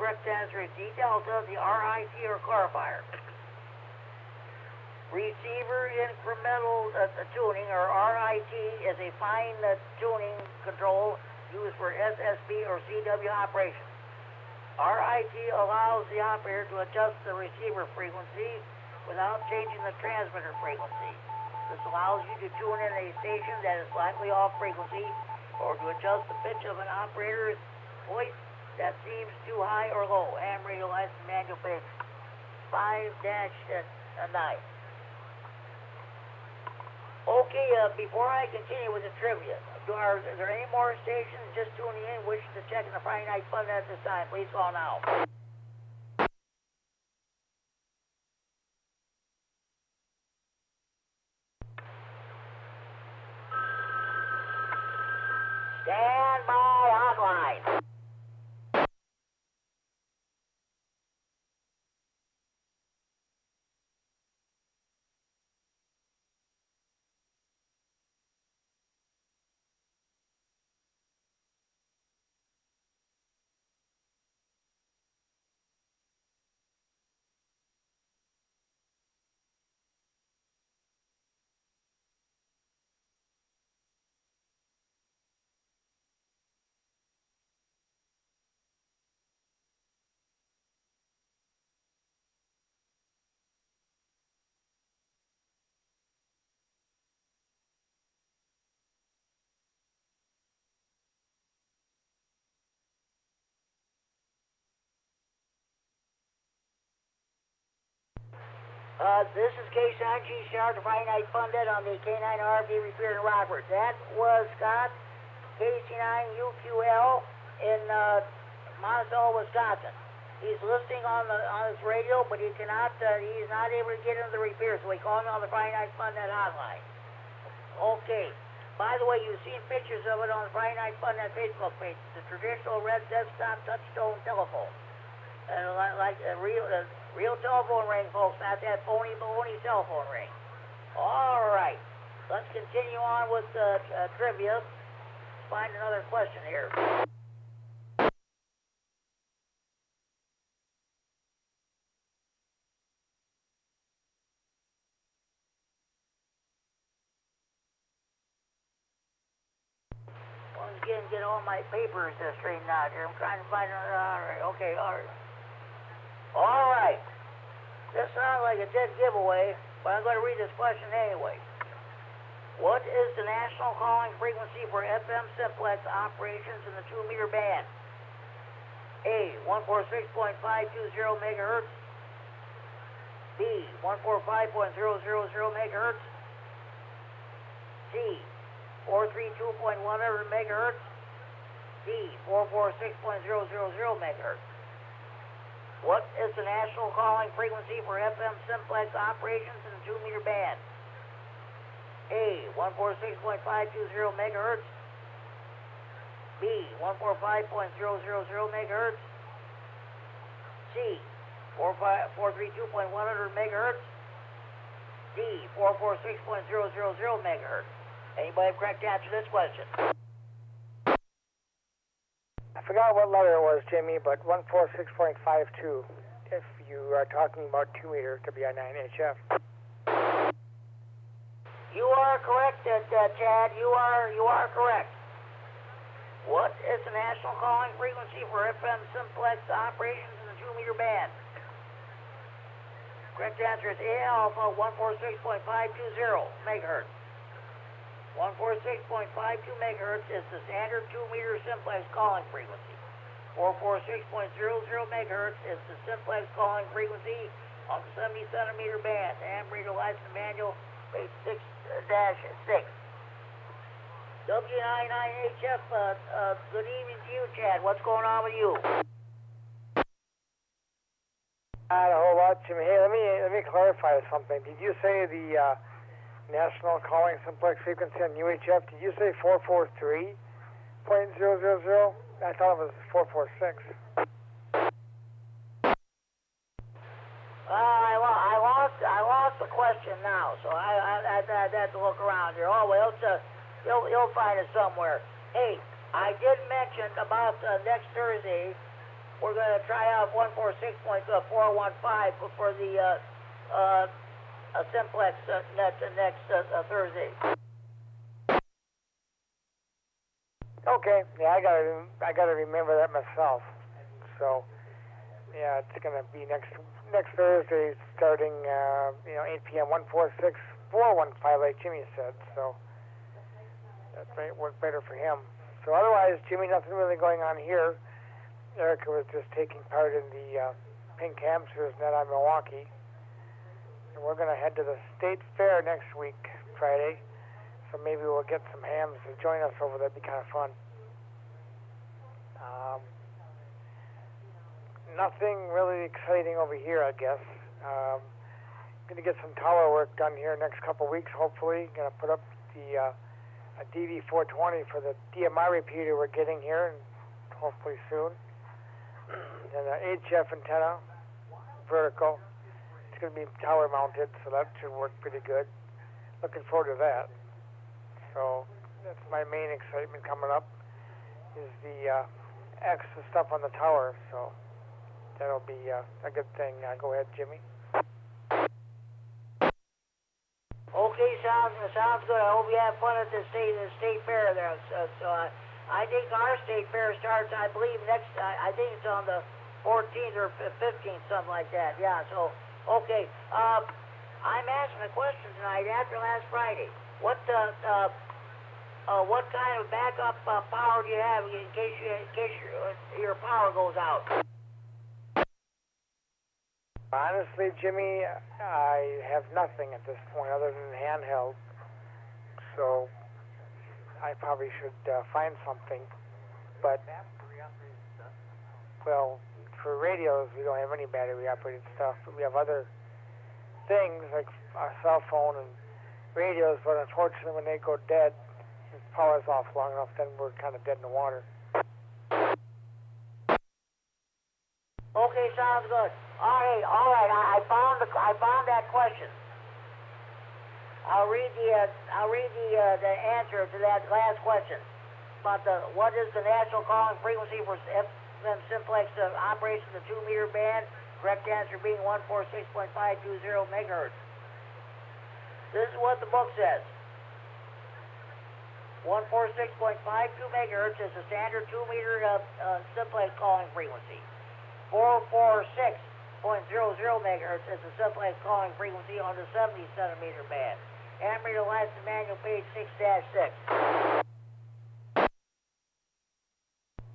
Correct answer is D delta, the RIT or clarifier. Receiver incremental tuning, or RIT, is a fine tuning control used for SSB or CW operations. RIT allows the operator to adjust the receiver frequency without changing the transmitter frequency. This allows you to tune in a station that is slightly off frequency or to adjust the pitch of an operator's voice that seems too high or low. Ham radio license manual page 5-9. Okay, before I continue with the trivia, is there any more stations just tuning in wishing to check in the Friday Night Fun at this time? Please call now. Stand by hotline. This is K9GCR, the Friday Night Fun Dead on the K9RFD Repeater in Rockford. That was Scott, KC9UQL in Monticello, Wisconsin. He's listening on his radio, but he's not able to get into the repeater, so we call him on the Friday Night Fun Dead hotline. Okay. By the way, you've seen pictures of it on the Friday Night Fun Dead Facebook page. The traditional red desktop touch-tone telephone. Like a real telephone ring, folks, not that phony baloney cell phone ring. All right, let's continue on with trivia. Let's find another question here. Once again, get all my papers straightened out here. I'm trying to find another. All right, okay, all right. All right. This sounds like a dead giveaway, but I'm going to read this question anyway. What is the national calling frequency for FM simplex operations in the 2-meter band? A, 146.520 megahertz. B, 145.000 megahertz. C, 432.100 megahertz. D, 446.000 megahertz. What is the national calling frequency for FM simplex operations in the 2-meter band? A, 146.520 megahertz. B, 145.000 megahertz. C, 432.100 megahertz. D, 446.000 megahertz. Anybody have correct answer to this question? I forgot what letter it was, Jimmy, but 146.52 if you are talking about 2-meter WI9HF. You are correct, Chad. You are correct. What is the national calling frequency for FM simplex operations in the 2-meter band? Correct answer is A alpha 146.520 megahertz. 146.52 megahertz is the standard 2-meter simplex calling frequency. 446.00 megahertz is the simplex calling frequency on the 70-centimeter band. And reader license manual, page 6-6. W9AXD, good evening to you, Chad. What's going on with you? Not a whole lot, Jimmy. Hey, let me clarify something. Did you say the national calling simplex frequency on UHF? Did you say 443.000? I thought it was 446. I lost the question now, so I had to look around here. Oh well, you'll find it somewhere. Hey, I did mention about next Thursday we're going to try out 146.415 for the simplex next Thursday. Okay, yeah, I gotta remember that myself. So, yeah, it's gonna be next Thursday, starting 8 p.m. 146.415, like Jimmy said. So that might work better for him. So otherwise, Jimmy, nothing really going on here. Erica was just taking part in the Pink Hamsters net on Milwaukee. And we're gonna head to the State Fair next week, Friday. so maybe we'll get some hams to join us over there. That'd be kind of fun. Nothing really exciting over here, I guess. Going to get some tower work done here next couple weeks, hopefully. Going to put up the a DV420 for the DMI repeater we're getting here, and hopefully soon. And an HF antenna, vertical. It's going to be tower mounted, so that should work pretty good. Looking forward to that. So that's my main excitement coming up, is the extra stuff on the tower. So that'll be a good thing. Go ahead, Jimmy. Okay, sounds good. I hope you have fun at the state fair there. So I think our state fair starts, I believe, next. I think it's on the 14th or 15th, something like that. Yeah. So okay. I'm asking a question tonight after last Friday. What kind of backup power do you have in case your power goes out? Honestly, Jimmy, I have nothing at this point other than handheld. So I probably should find something. But, well, for radios, we don't have any battery-operated stuff. But we have other things like our cell phone and radios. But unfortunately, when they go dead, if power's off long enough, then we're kind of dead in the water. Okay, sounds good. All right. I found that question. I'll read the answer to that last question about what is the national calling frequency for FM simplex operation in the 2-meter band? Correct answer being 146.520 megahertz. This is what the book says. 146.52 megahertz is the standard 2-meter simplex calling frequency. 446.00 megahertz is the simplex calling frequency on the 70 centimeter band. Amateur license manual page 6-6.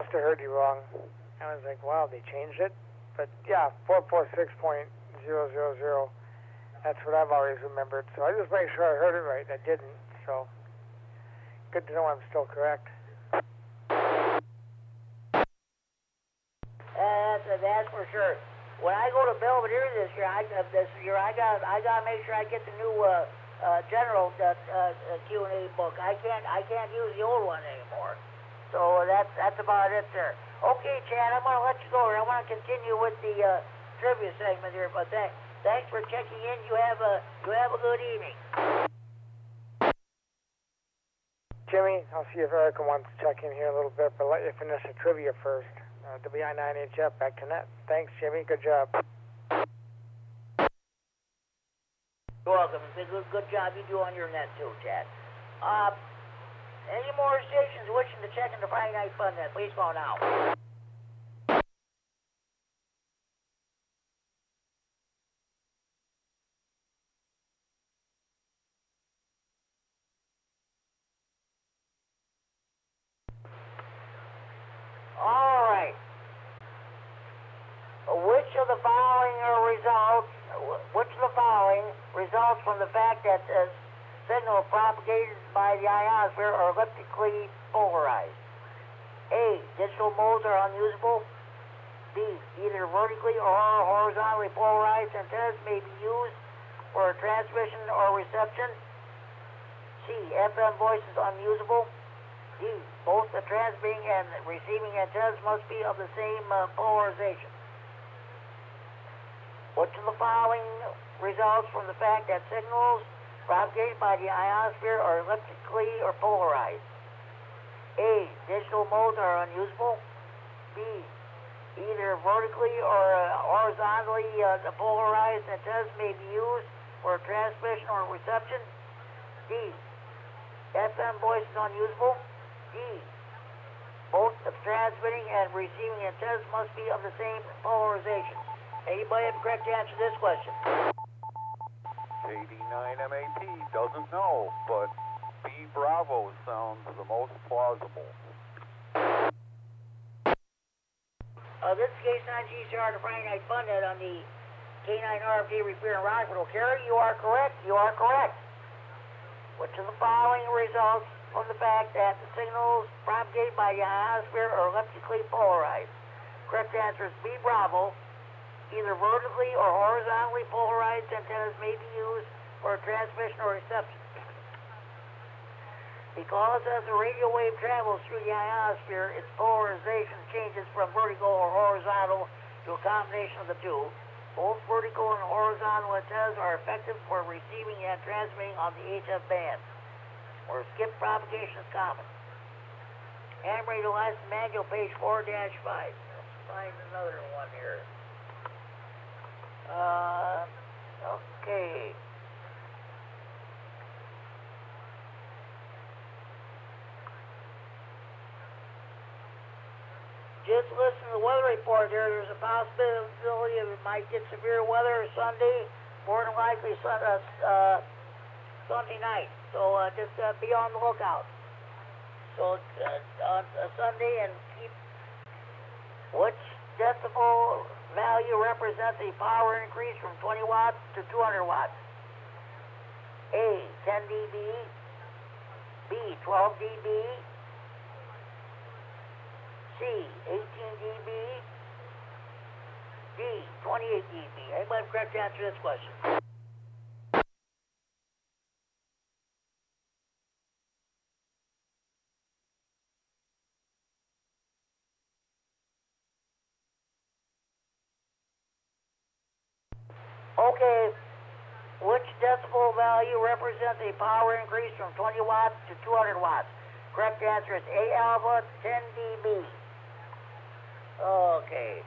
Must have heard you wrong. I was like, wow, they changed it? But yeah, 446.000. That's what I've always remembered. So I just made sure I heard it right. I didn't. So good to know I'm still correct. That's for sure. When I go to Belvedere this year, I gotta make sure I get the new general Q&A book. I can't use the old one anymore. So that's about it there. Okay, Chad, I'm gonna let you go. I want to continue with the trivia segment here, but thanks for checking in. You have a good evening. Jimmy, I'll see if Erica wants to check in here a little bit, but let you finish the trivia first. W9AXD back to net. Thanks, Jimmy. Good job. You're welcome. It's a good job you do on your net too, Chad. Any more stations wishing to check in the Friday Night Fun net, please call now. All right. Which of the following results from the fact that signal propagated by the ionosphere are elliptically polarized? A, digital modes are unusable. B, either vertically or horizontally polarized antennas may be used for transmission or reception. C, FM voice is unusable. D, both the transmitting and receiving antennas must be of the same polarization. Which of the following results from the fact that signals propagated by the ionosphere are elliptically or polarized? A, digital modes are unusable. B, either vertically or horizontally polarized antennas may be used for transmission or reception. D, FM voice is unusable. D, both the transmitting and receiving antennas must be of the same polarization. Anybody have a correct answer to this question? KD9MED doesn't know, but B Bravo sounds the most plausible. This is K9GCR, the Friday Night Fun Net on the K9RFD Repeater in Rockford. Carrie, you are correct. You are correct. which of the following results from the fact that the signals propagated by the ionosphere are elliptically polarized? Correct answer is B, Bravo. Either vertically or horizontally polarized antennas may be used for transmission or reception. Because as the radio wave travels through the ionosphere, its polarization changes from vertical or horizontal to a combination of the two. Both vertical and horizontal antennas are effective for receiving and transmitting on the HF band, where skip propagation is common. Ham radio license manual, page 4-5. Let's find another one here. Okay. Just listen to the weather report here. There's a possibility of it might get severe weather Sunday, more than likely Sunday night. So just be on the lookout. So on Sunday, and keep which decibel value represents a power increase from 20 watts to 200 watts? A, 10 dB, B, 12 dB, C, 18 dB, D, 28 dB. Anybody have a correct answer to this question? Okay, which decibel value represents a power increase from 20 watts to 200 watts? Correct answer is A, alpha, 10 dB. Okay.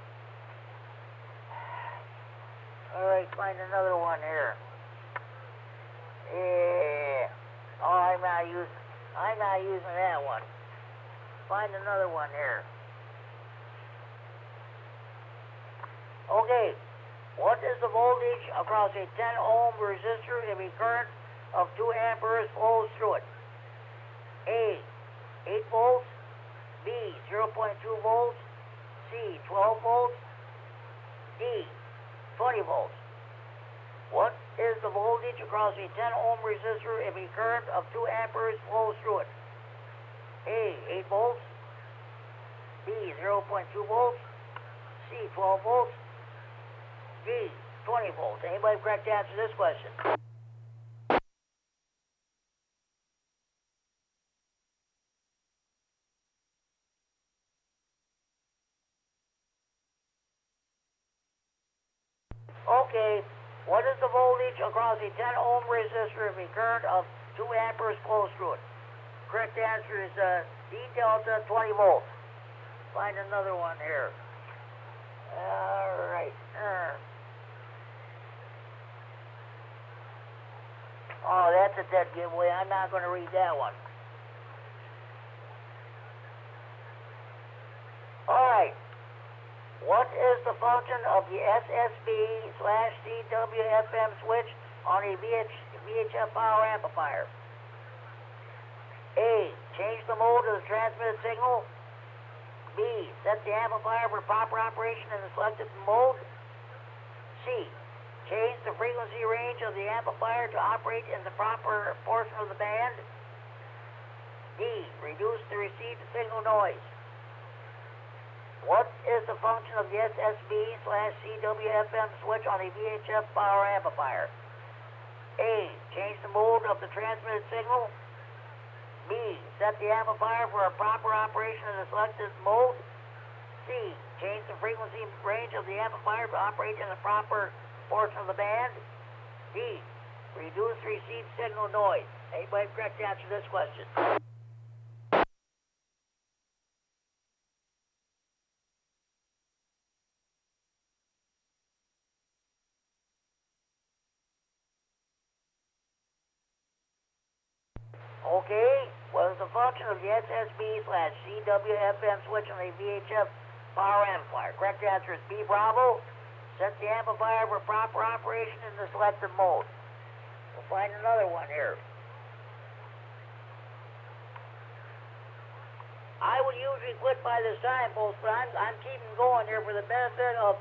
All right, find another one here. Yeah. Oh, I'm not using that one. Find another one here. Okay. What is the voltage across a 10 ohm resistor if a current of 2 amperes flows through it? A, 8 volts, B, 0.2 volts, C, 12 volts, D, 20 volts. What is the voltage across a 10 ohm resistor if a current of 2 amperes flows through it? A, 8 volts, B, 0.2 volts, C, 12 volts, D, 20 volts. Anybody have correct answer to this question? Okay, what is the voltage across a 10 ohm resistor if a current of 2 amperes flows through it? Correct answer is D delta 20 volts. Find another one here. All right. Oh, that's a dead giveaway. I'm not going to read that one. All right. What is the function of the SSB/CWFM switch on a VHF power amplifier? A, change the mode of the transmitted signal. B, set the amplifier for proper operation in the selected mode. C, change the frequency range of the amplifier to operate in the proper portion of the band. D, reduce the received signal noise. What is the function of the SSB/CWFM switch on a VHF power amplifier? A, change the mode of the transmitted signal. B, set the amplifier for a proper operation in the selected mode. C, change the frequency range of the amplifier to operate in the proper portion of the band. D, reduce received signal noise. Anybody have correct answer to this question? Okay, what is the function of the SSB/CWFM switch on a VHF power amplifier? Correct answer is B, Bravo. Set the amplifier for proper operation in the selected mode. We'll find another one here. I would usually quit by this time, folks, but I'm keeping going here for the benefit of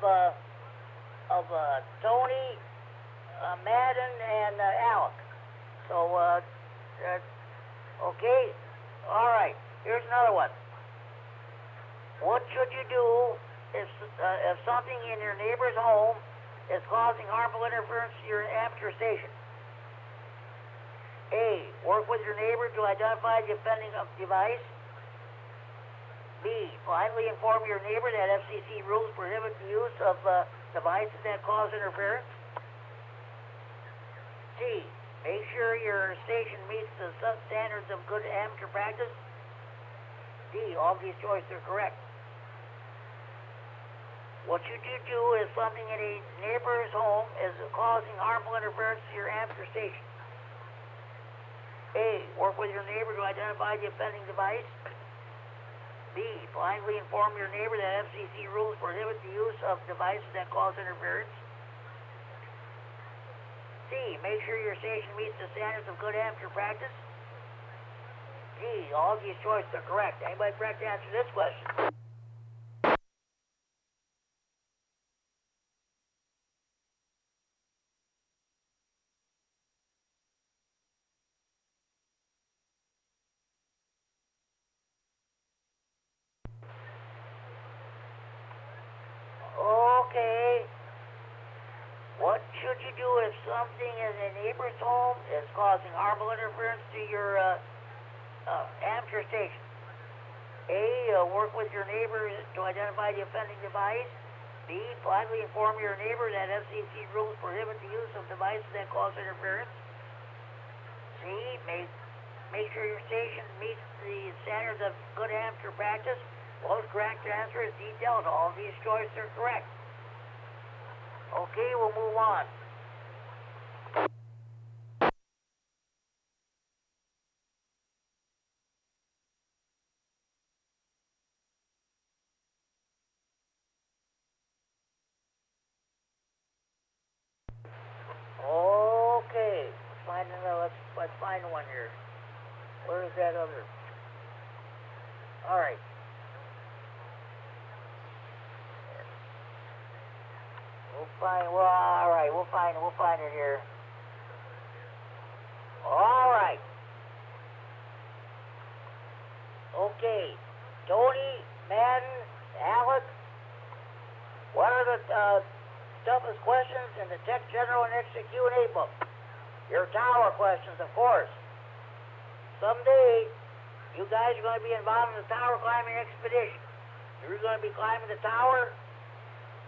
Tony, Madden, and Alec. So Okay. All right. Here's another one. What should you do if something in your neighbor's home is causing harmful interference to your amateur station? A. Work with your neighbor to identify the offending device. B. Politely inform your neighbor that FCC rules prohibit the use of devices that cause interference. C. Make sure your station meets the standards of good amateur practice. D. All of these choices are correct. What should you do if something in a neighbor's home is causing harmful interference to your amateur station? A. Work with your neighbor to identify the offending device. B. Blindly inform your neighbor that FCC rules prohibit the use of devices that cause interference. C. Make sure your station meets the standards of good amateur practice. D. All of these choices are correct. Anybody correct to answer this question? Okay. What should you do if something in a neighbor's home is causing harmful interference to your amateur station? A. Work with your neighbor to identify the offending device. B. Politely inform your neighbor that FCC rules prohibit the use of devices that cause interference. C. Make sure your station meets the standards of good amateur practice. Most correct answer is D. Delta. All of these choices are correct. Okay, we'll move on. Okay, let's find one here. Where is that other? All right. We'll find it here. All right. Okay. Tony, Madden, Alex, what are the toughest questions in the Tech General and Extra Q&A book? Your tower questions, of course. Someday, you guys are going to be involved in the tower climbing expedition. You're going to be climbing the tower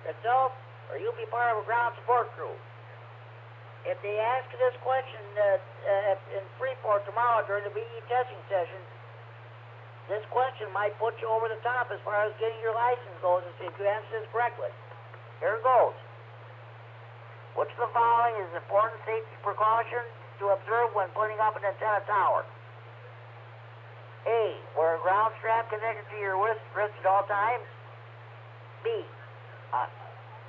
itself, or you'll be part of a ground support crew. If they ask you this question in Freeport tomorrow during the BE testing session, this question might put you over the top as far as getting your license goes if you answer this correctly. Here it goes. Which of the following is an important safety precaution to observe when putting up an antenna tower? A. Wear a ground strap connected to your wrist at all times. B.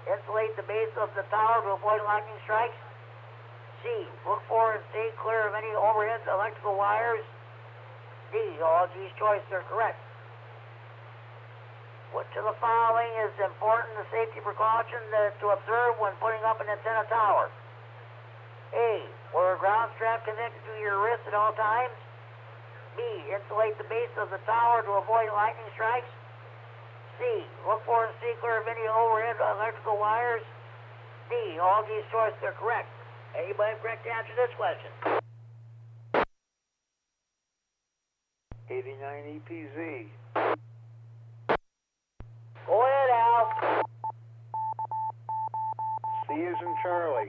Insulate the base of the tower to avoid lightning strikes. C. Look for and stay clear of any overhead electrical wires. D. All of these choices are correct. Which of the following is important safety precaution to observe when putting up an antenna tower? A. Wear a ground strap connected to your wrist at all times. B. Insulate the base of the tower to avoid lightning strikes. C. Look for and stay clear of any overhead electrical wires. D. All these choices are correct. Anybody correct to answer this question? 89 EPZ. Go ahead, Al. C is in Charlie.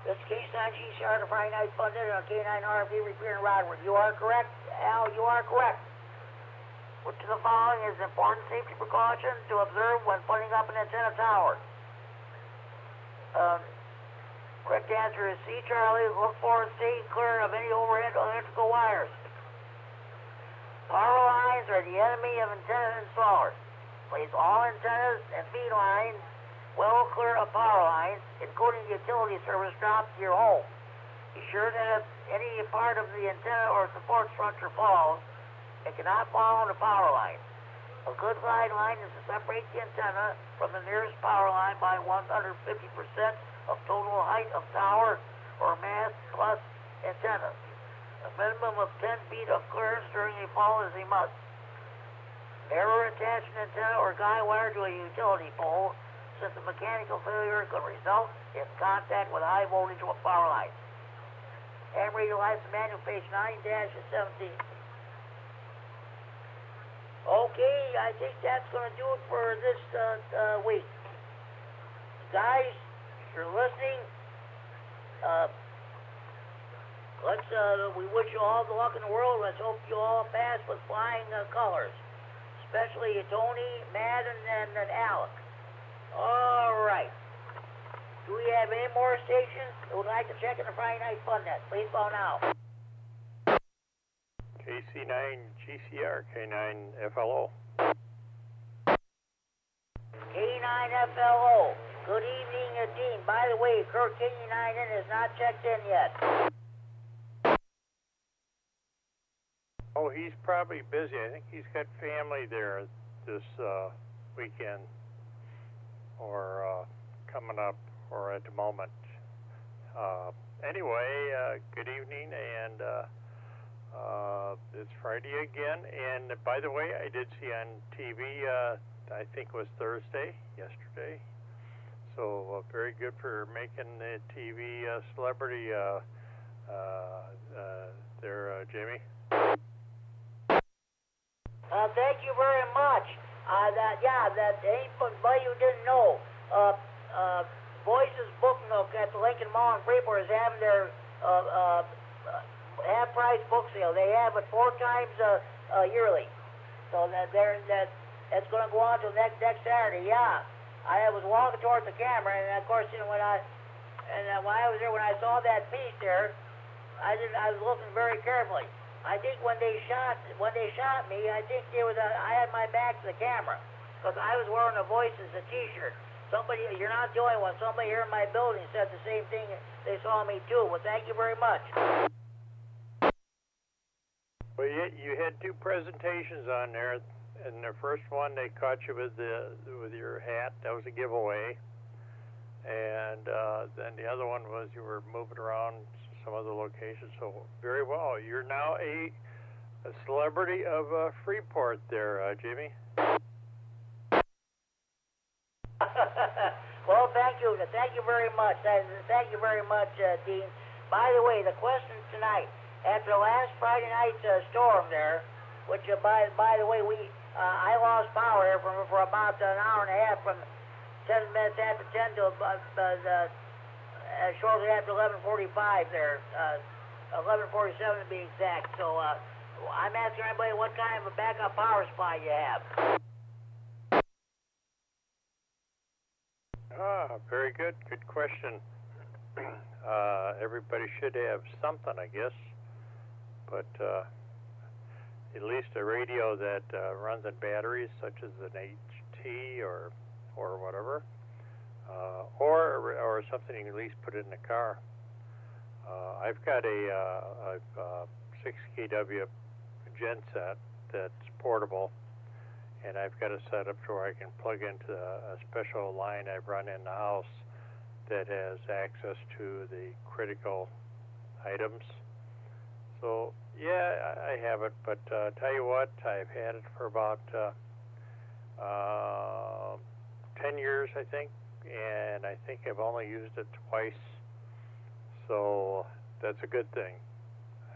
This is K9GCR, the Friday Night Funded on K9RFD Repeater in Rodwood. You are correct, Al. You are correct. Which of the following is an important safety precaution to observe when putting up an antenna tower? Correct answer is C, Charlie. Look for and stay clear of any overhead electrical wires. Power lines are the enemy of antenna installers. Place all antennas and feed lines well clear of power lines, including utility service drops to your home. Be sure that if any part of the antenna or support structure falls, it cannot fall on the power line. A good guideline is to separate the antenna from the nearest power line by 150% of total height of tower or mast plus antennas. A minimum of 10 feet of clearance during a fall is a must. Never attach an antenna or guide wire to a utility pole, since a mechanical failure could result in contact with high voltage power lines. And read the license manual, page 9-17. Okay, I think that's going to do it for this week. Guys, if you're listening, we wish you all the luck in the world. Let's hope you all pass with flying colors, especially Tony, Matt, and Alec. All right. Do we have any more stations that would like to check in the Friday Night Fun Net? Please call now. KC9GCR, K9FLO. K9FLO. Good evening, Dean. By the way, Kurt K9N is not checked in yet. Oh, he's probably busy. I think he's got family there this weekend, or coming up, or at the moment. Anyway, good evening, and it's Friday again. And by the way, I did see on TV, I think it was Thursday, yesterday. So very good for making the TV celebrity there, Jimmy. Thank you very much. That anybody who didn't know, Voices Book Nook at the Lincoln Mall in Freeport is having their half-price book sale. They have it 4 times yearly, so that's going to go on till next Saturday. Yeah, I was walking towards the camera, and of course, when I was there, when I saw that piece there, I was looking very carefully. I think when they shot me, I think I had my back to the camera because I was wearing a Voices T-shirt. Somebody, you're not the only one. Somebody here in my building said the same thing. They saw me too. Well, thank you very much. Well, you had 2 presentations on there, and the first one they caught you with your hat. That was a giveaway, and then the other one was you were moving around some other locations. So very well. You're now a celebrity of Freeport there, Jimmy. Well, thank you. Thank you very much. Thank you very much, Dean. By the way, the question tonight, after last Friday night's storm there, which by the way, I lost power here for about an hour and a half, from 10 minutes after 10 to shortly after 11:45 there, 11:47 to be exact. So I'm asking everybody what kind of a backup power supply you have. Very good. Good question. Everybody should have something, I guess, but at least a radio that runs on batteries, such as an HT or whatever. Or something you can at least put in the car. I've got a 6 kW genset that's portable, and I've got it set up to where I can plug into a special line I've run in the house that has access to the critical items. So yeah, I have it, but tell you what, I've had it for about 10 years, I think. And I think I've only used it twice, so that's a good thing.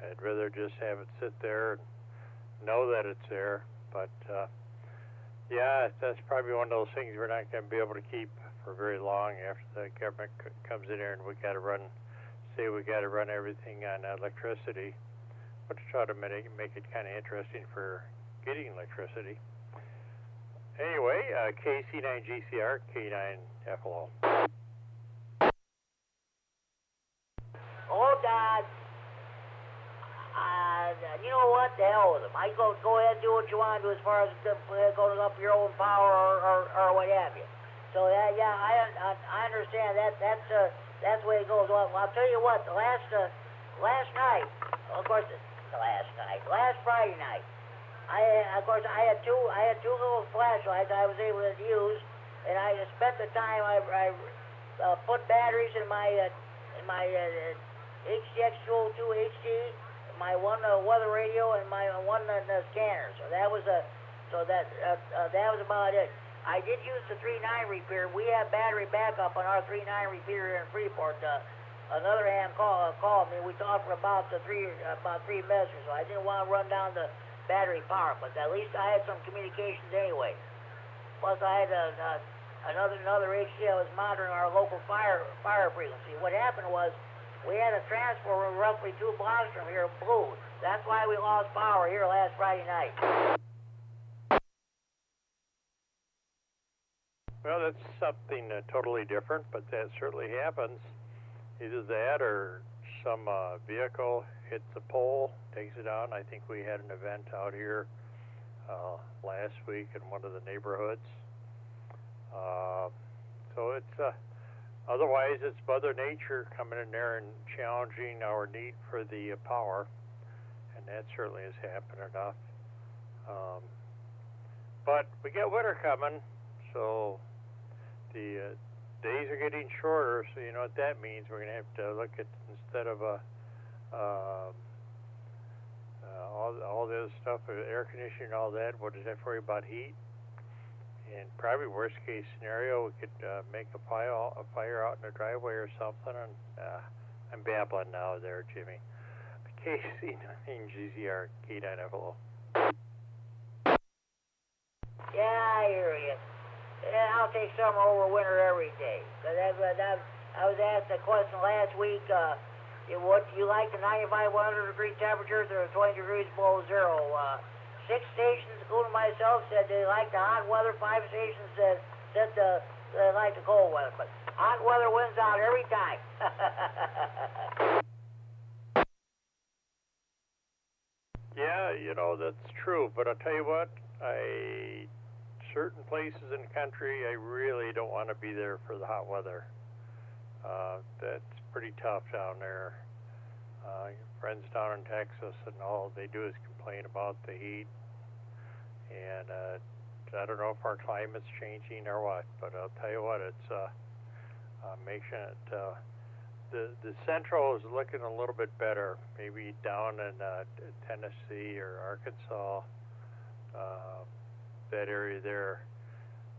I'd rather just have it sit there and know that it's there, but yeah, that's probably one of those things we're not going to be able to keep for very long after the government comes in here and we got to run everything on electricity. But to try to make it kind of interesting for getting electricity. Anyway, KC9GCR, K9FLO. Oh, God. You know what? The hell with them. I go ahead and do what you want to do as far as going up your own power or what have you. So, yeah, I understand that. That's the way it goes. Well, I'll tell you what. Last night, of course, last Friday night, I had two little flashlights I was able to use, and I spent the time. put batteries in my HDX202 HD, my one weather radio, and my one scanner. So that was that was about it. I did use the 3.9 repeater. We have battery backup on our 3.9 repeater here in Freeport. Another ham called me. We talked for about 3 measures. So I didn't want to run down the battery power, but at least I had some communications anyway. Plus, I had another HD that was monitoring our local fire frequency. What happened was we had a transformer roughly 2 blocks from here blew. That's why we lost power here last Friday night. Well, that's something totally different, but that certainly happens. Either that or some vehicle hits the pole, takes it down. I think we had an event out here last week in one of the neighborhoods. So it's otherwise it's Mother Nature coming in there and challenging our need for the power, and that certainly has happened enough. But we got winter coming, so the days are getting shorter, so you know what that means. We're going to have to look at, instead of all this stuff, air conditioning, all that, we'll just have to worry about heat. And probably worst case scenario, we could make a fire out in the driveway or something. And I'm babbling now there, Jimmy. KC9GCR, K9FLO. Yeah, I hear you. Yeah, I'll take summer over winter every day. Cause I was asked a question last week. What do you like the 95, 100 degree temperatures or 20 degrees below zero? 6 stations, including myself, said they like the hot weather. 5 stations said they like the cold weather. But hot weather wins out every time. Yeah, you know, that's true. But I'll tell you what, certain places in the country, I really don't want to be there for the hot weather. That's pretty tough down there. Friends down in Texas, and all they do is complain about the heat. And I don't know if our climate's changing or what, but I'll tell you what, it's making it. The central is looking a little bit better, maybe down in Tennessee or Arkansas. That area there,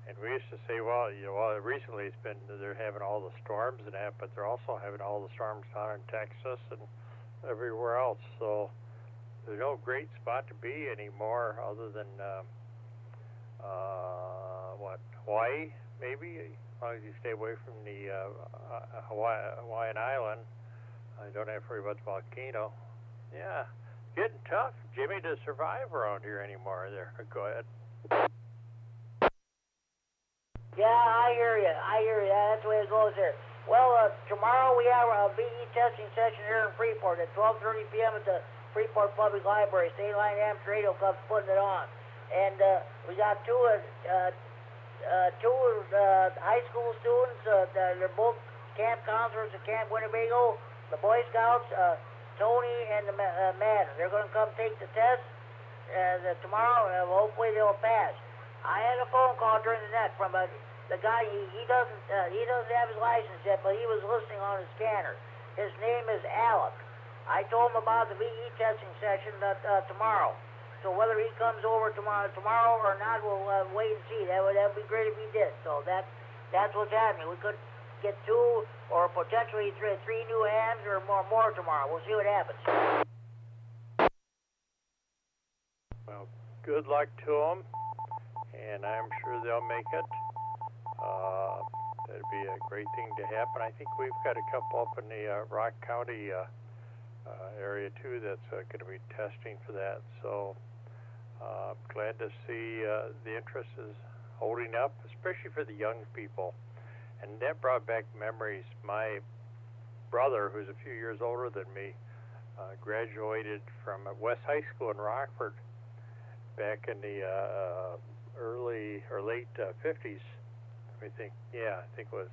and we used to say, well, you know, recently it's been, they're having all the storms and that, but they're also having all the storms down in Texas and everywhere else. So there's no great spot to be anymore, other than Hawaii, maybe, as long as you stay away from the Hawaiian island. I don't have to worry about the volcano. Yeah, getting tough, Jimmy, to survive around here anymore. There, go ahead. Yeah, I hear you. That's the way it goes there. Well, tomorrow we have a VE testing session here in Freeport at 12:30 p.m. at the Freeport Public Library. State Line Amateur Radio Club's putting it on. And we got two high school students. They're both camp counselors at Camp Winnebago, the Boy Scouts, Tony and the Madden. They're going to come take the test tomorrow, and hopefully they'll pass. I had a phone call during the night from the guy. He doesn't have his license yet, but he was listening on his scanner. His name is Alec. I told him about the VE testing session tomorrow. So whether he comes over tomorrow or not, we'll wait and see. That would be great if he did. So that's what's happening. We could get 2 or potentially 3 new hams or more tomorrow. We'll see what happens. Well, good luck to them, and I'm sure they'll make it. That'd be a great thing to happen. I think we've got a couple up in the Rock County area too that's going to be testing for that. So glad to see the interest is holding up, especially for the young people. And that brought back memories. My brother, who's a few years older than me, graduated from West High School in Rockford back in the early or late 50s. I think it was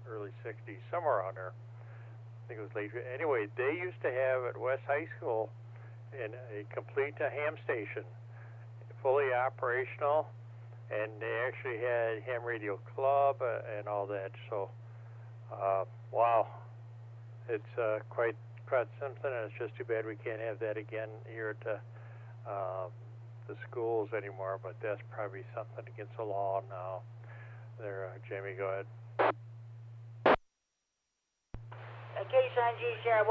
early 60s, somewhere on there. I think it was late. Anyway, they used to have at West High School a complete ham station, fully operational, and they actually had ham radio club and all that. So Wow. It's quite something, and it's just too bad we can't have that again here at the schools anymore, but that's probably something against the law now. There, Jamie, go ahead. K9GCR,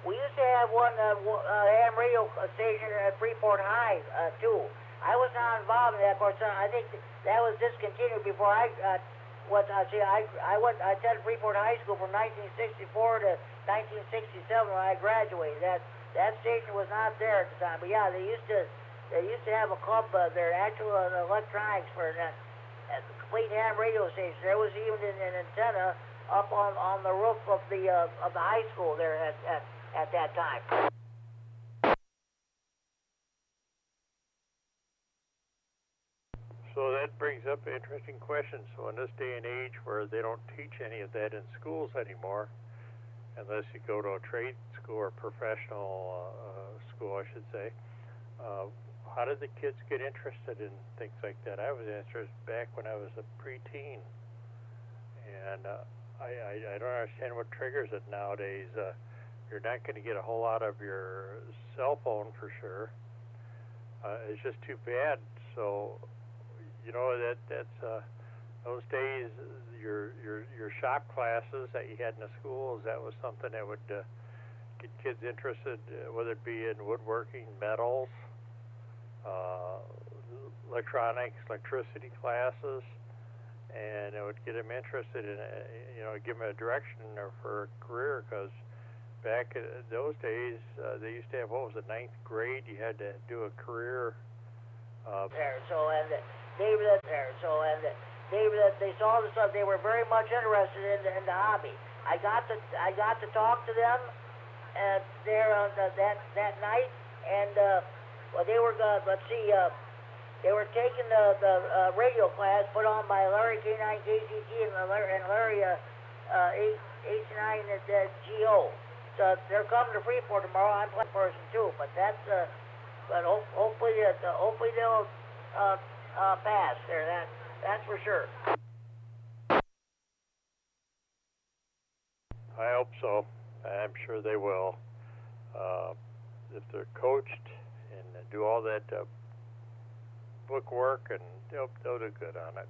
we used to have one ham radio station at Freeport High, too. I was not involved in that, of course. I think that was discontinued before I attended Freeport High School from 1964 to 1967 when I graduated. That station was not there at the time, but yeah, they used to have a club there, actual electronics for that complete ham radio station. There was even an antenna up on the roof of the high school there at that time. So that brings up an interesting question. So in this day and age where they don't teach any of that in schools anymore, unless you go to a trade school or professional school, I should say, how did the kids get interested in things like that? I was interested back when I was a preteen, and I don't understand what triggers it nowadays. You're not going to get a whole lot of your cell phone for sure. It's just too bad. So, you know, that's those days, your shop classes that you had in the schools, that was something that would get kids interested, whether it be in woodworking, metals, electronics, electricity classes, and it would get them interested in, give them a direction for a career, because back in those days, they used to have, what was it, 9th grade, you had to do a career. David, they saw the stuff. They were very much interested in the hobby. I got to talk to them there on that night, and they were they were taking the radio class put on by Larry K9KGT and Larry H9 at GO. So they're coming to Freeport tomorrow. I'm playing person too, but that's but hopefully they'll pass there. That's for sure. I hope so. I'm sure they will. If they're coached and do all that book work, and they'll do good on it.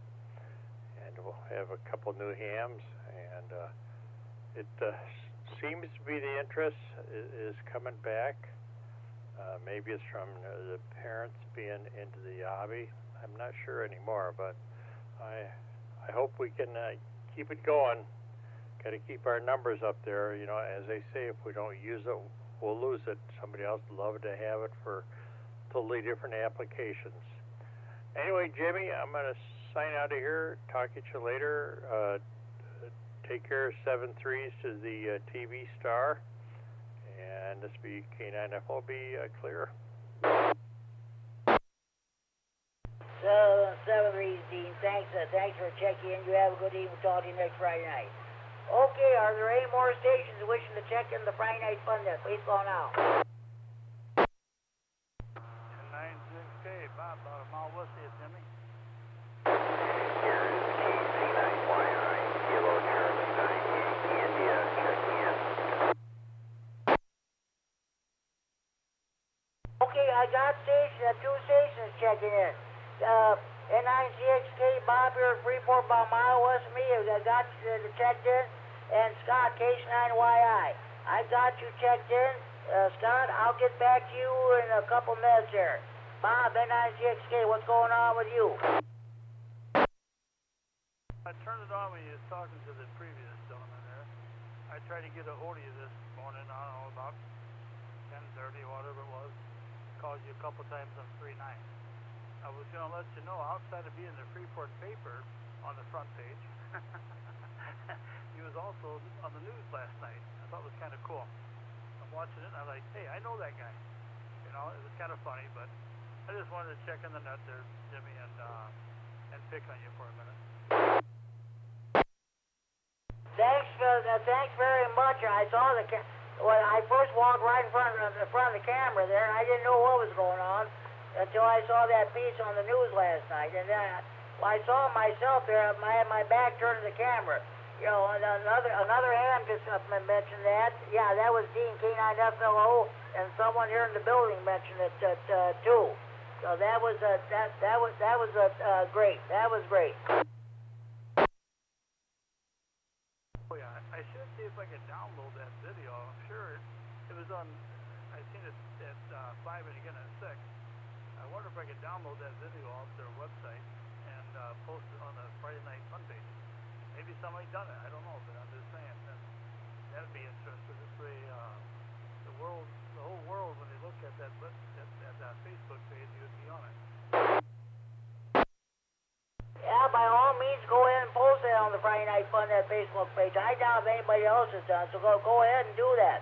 And we'll have a couple new hams, and it seems to be the interest is coming back. Maybe it's from the parents being into the hobby. I'm not sure anymore, but I hope we can keep it going. Got to keep our numbers up there. You know, as they say, if we don't use it, we'll lose it. Somebody else would love to have it for totally different applications. Anyway, Jimmy, I'm going to sign out of here. Talk to you later. Take care. 7-3s to the TV star. And this be K9FOB clear. 7-3, Dean. Thanks for checking in. You have a good evening. We'll talk to you next Friday night. Okay, are there any more stations wishing to check in the Friday night fun there? Please call now. 96K, Bob, about a mile west of you, Jimmy. Here is KC9YI, Kilo Charlie 98, India, check in. Okay, I got two stations checking in. N9CXK, Bob here at Freeport, about a mile west of me. I got you checked in. And Scott, K9YI. I got you checked in. Scott, I'll get back to you in a couple minutes here. Bob, N9CXK, what's going on with you? I turned it on when you was talking to the previous gentleman there. I tried to get a hold of you this morning, I don't know, about 10:30, whatever it was. Called you a couple times on 3-9. I was going to let you know, outside of being in the Freeport paper on the front page, he was also on the news last night. I thought it was kind of cool. I'm watching it, and I'm like, hey, I know that guy. You know, it was kind of funny, but I just wanted to check in the net there, Jimmy, and pick on you for a minute. Thanks very much. I saw when I first walked right in front of the camera there, and I didn't know what was going on until I saw that piece on the news last night. And then I saw myself there. I had my back turned to the camera. You know, another ham just mentioned that. Yeah, that was Dean K9FLO, and someone here in the building mentioned it too. So that was great. That was great. Oh yeah, I should see if I can download that video. I'm sure it was on. I seen it at 5 and again at 6. I wonder if I could download that video off their website and post it on the Friday Night Fun page. Maybe somebody done it. I don't know, but I'm just saying that'd be interesting. This way, the whole world, when they look at that Facebook page, you would be on it. Yeah, by all means, go ahead and post that on the Friday Night Fun, that Facebook page. I doubt if anybody else has done, so go ahead and do that.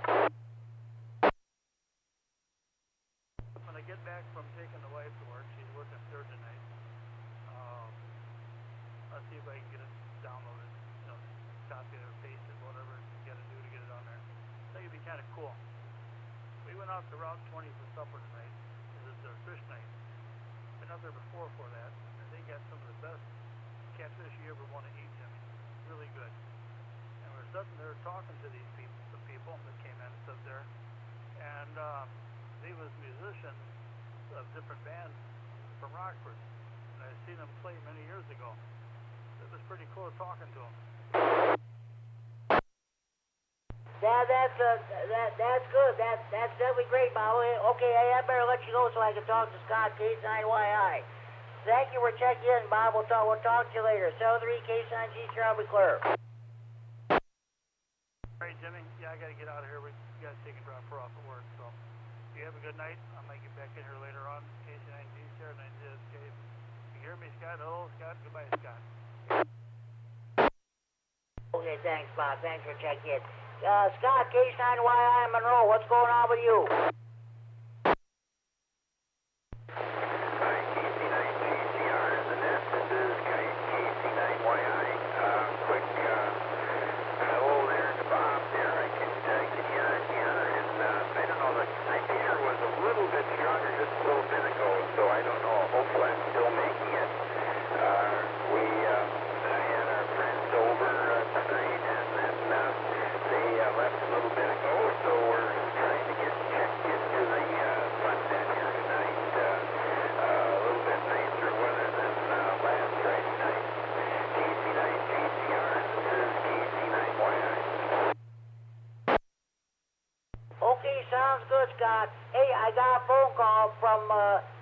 When I get back from taking the wife to work, she's working third tonight. I'll see if I can get it downloaded, you know, copy it or paste it, whatever you got to do to get it on there. I think it'd be kind of cool. We went out to Route 20 for supper tonight. It was their fish night. Been out there before for that. And they got some of the best catfish you ever want to eat, Jimmy. Really good. And we're sitting there talking to these people, the people that came in and stood there. And they was musicians of different bands from Rockford. And I seen them play many years ago. It was pretty cool talking to them. Yeah, that's good. That's definitely great, Bob. Okay, I better let you go so I can talk to Scott, K9YI. Thank you for checking in, Bob. We'll talk to you later. 73 K9G, I'll be clear. All right, Jimmy. Yeah, I got to get out of here. We got to take a drop her off at work. So, you have a good night. I might get back in here later on. K9G, Sierra 9JSK. You hear me, Scott? Hello, Scott. Goodbye, Scott. Okay, thanks, Bob. Thanks for checking in. Scott, K9YI Monroe, what's going on with you? Hi, KC9GCR is the net. This is KC9YI. Quick hello there to Bob there. I can hear it here, and I don't know, the repeater was a little bit stronger just a little bit ago, so I don't know. Hopefully I'm still making it. I had our friends over tonight, and then they left a little bit ago, so we're trying to get checked into the fun net here tonight. A little bit nicer weather than last Friday night. KC9GCR, this is KC9YI. Okay, sounds good, Scott. Hey, I got a phone call from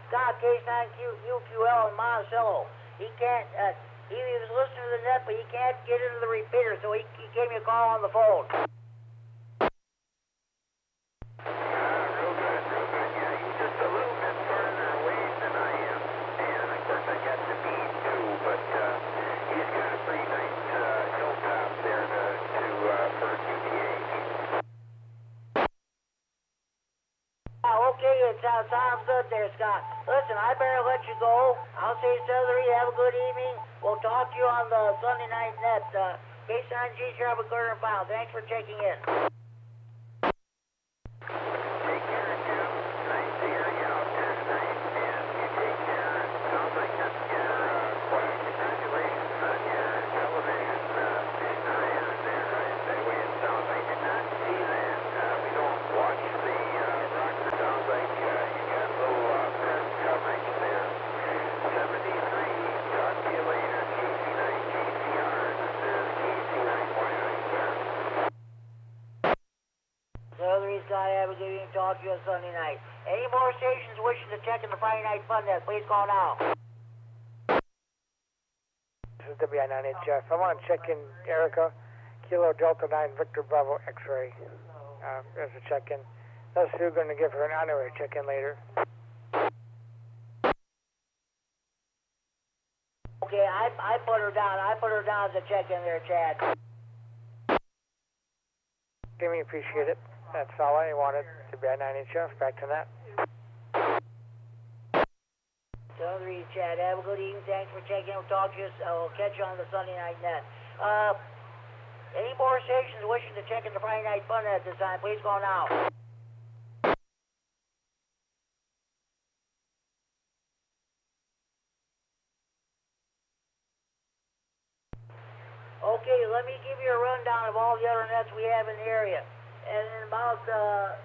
Scott, K9UQL in Monticello. He can't, he was listening to the net, but he can't get into the repeater, so he gave me a call on the phone. Real good. Yeah, he's just a little bit further away than I am. And of course I got the bead too, but he's got a pretty nice hilltop there for TTH. Okay, it sounds good there, Scott. Listen, I better let you go. I'll say Celery, have a good evening. We'll talk to you on the Sunday night net. K9G, Sherwood, Clear and Found. Thanks for checking in. Take care, Jim. Nice to hear you out there tonight, and you take care. It sounds like congratulations on your television career there. The way it sounds, I did not see that. We don't watch the Rockford. Sounds like you got a little press coverage there. 73. Talk to you later. KC9GCR. This is KC9YI, sir. Celery, Scott, have a good evening. Talk to you on Sunday night. Any more stations wishing to check in the Friday Night Fun net, please call now. This is W9AXD. I want to check in Erica, Kilo Delta 9 Victor Bravo X-ray. There's a check-in. Those two are going to give her an honorary check-in later. Okay, I put her down. I put her down as a check-in there, Chad. Jimmy, appreciate it. That's all I wanted. W9AXD. Back to that. Celery, Chad, have a good evening. Thanks for checking in. We'll talk to you. We'll catch you on the Sunday night net. Any more stations wishing to check in the Friday Night Fun at this time, please call now. Okay, let me give you a rundown of all the other nets we have in the area. And in about 6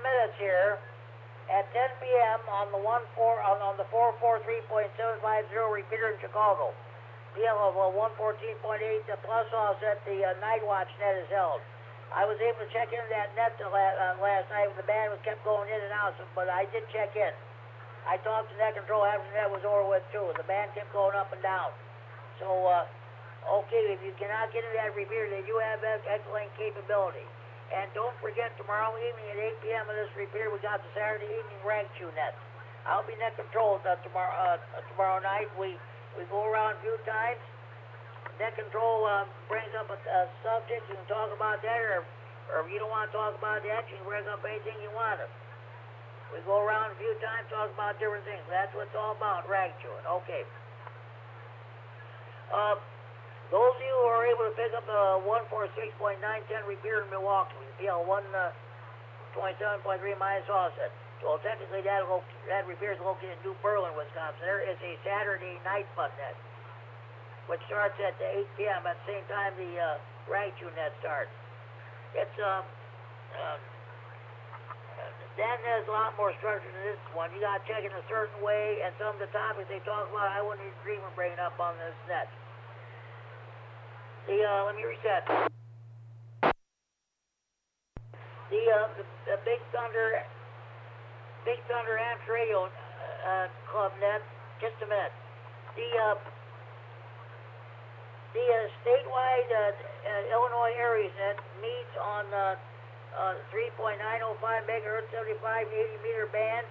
minutes here, at 10 p.m. on the 443.750 repeater in Chicago, PL of 114.8 plus offset, the night watch net is held. I was able to check into that net last night when the band was kept going in and out, but I did check in. I talked to net control after the net was over with too. The band kept going up and down. So, okay, if you cannot get into that repeater, they do have EchoLink capability. And don't forget, tomorrow evening at 8 p.m. on this repeater, we got the Saturday evening rag chew net. I'll be net controlled tomorrow night. We go around a few times. Net control brings up a subject. You can talk about that, or if you don't want to talk about that, you can bring up anything you want to. We go around a few times, talk about different things. That's what it's all about, rag chewing. Okay. Those of you who are able to pick up the 146.910 repeater in Milwaukee, PL 127.3 minus offset. Well, technically that repeater is located in New Berlin, Wisconsin. There is a Saturday night fun net, which starts at 8 p.m. at the same time the rag chew net starts. It's that net is a lot more structured than this one. You got to check it a certain way, and some of the topics they talk about, I wouldn't even dream of bringing up on this net. Let me reset. The Big Thunder Amps Radio Club net. Just a minute. The statewide Illinois Aries net meets on 3.905 megahertz, 75 and 80 meter band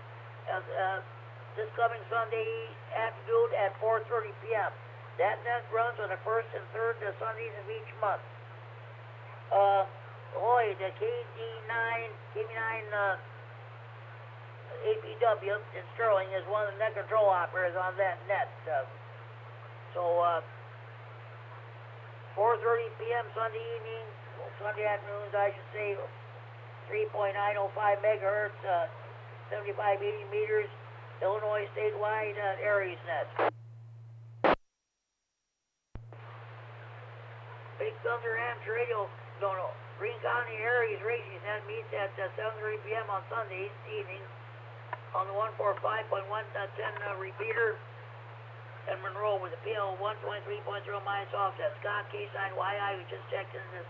this coming Sunday afternoon at 4:30 p.m. That net runs on the first and third Sundays of each month. The KD9 APW in Sterling is one of the net control operators on that net. 4:30 p.m. Sunday evening, Sunday afternoons, I should say, 3.905 megahertz, 75, 80 meters, Illinois statewide Aries net. Big Thunder Amps Radio, Green County Aries Racing net meets at 7:30 p.m. on Sunday evening on the 145.110 repeater in Monroe with a PL 123.0 minus offset. Scott K9YI, who just checked in the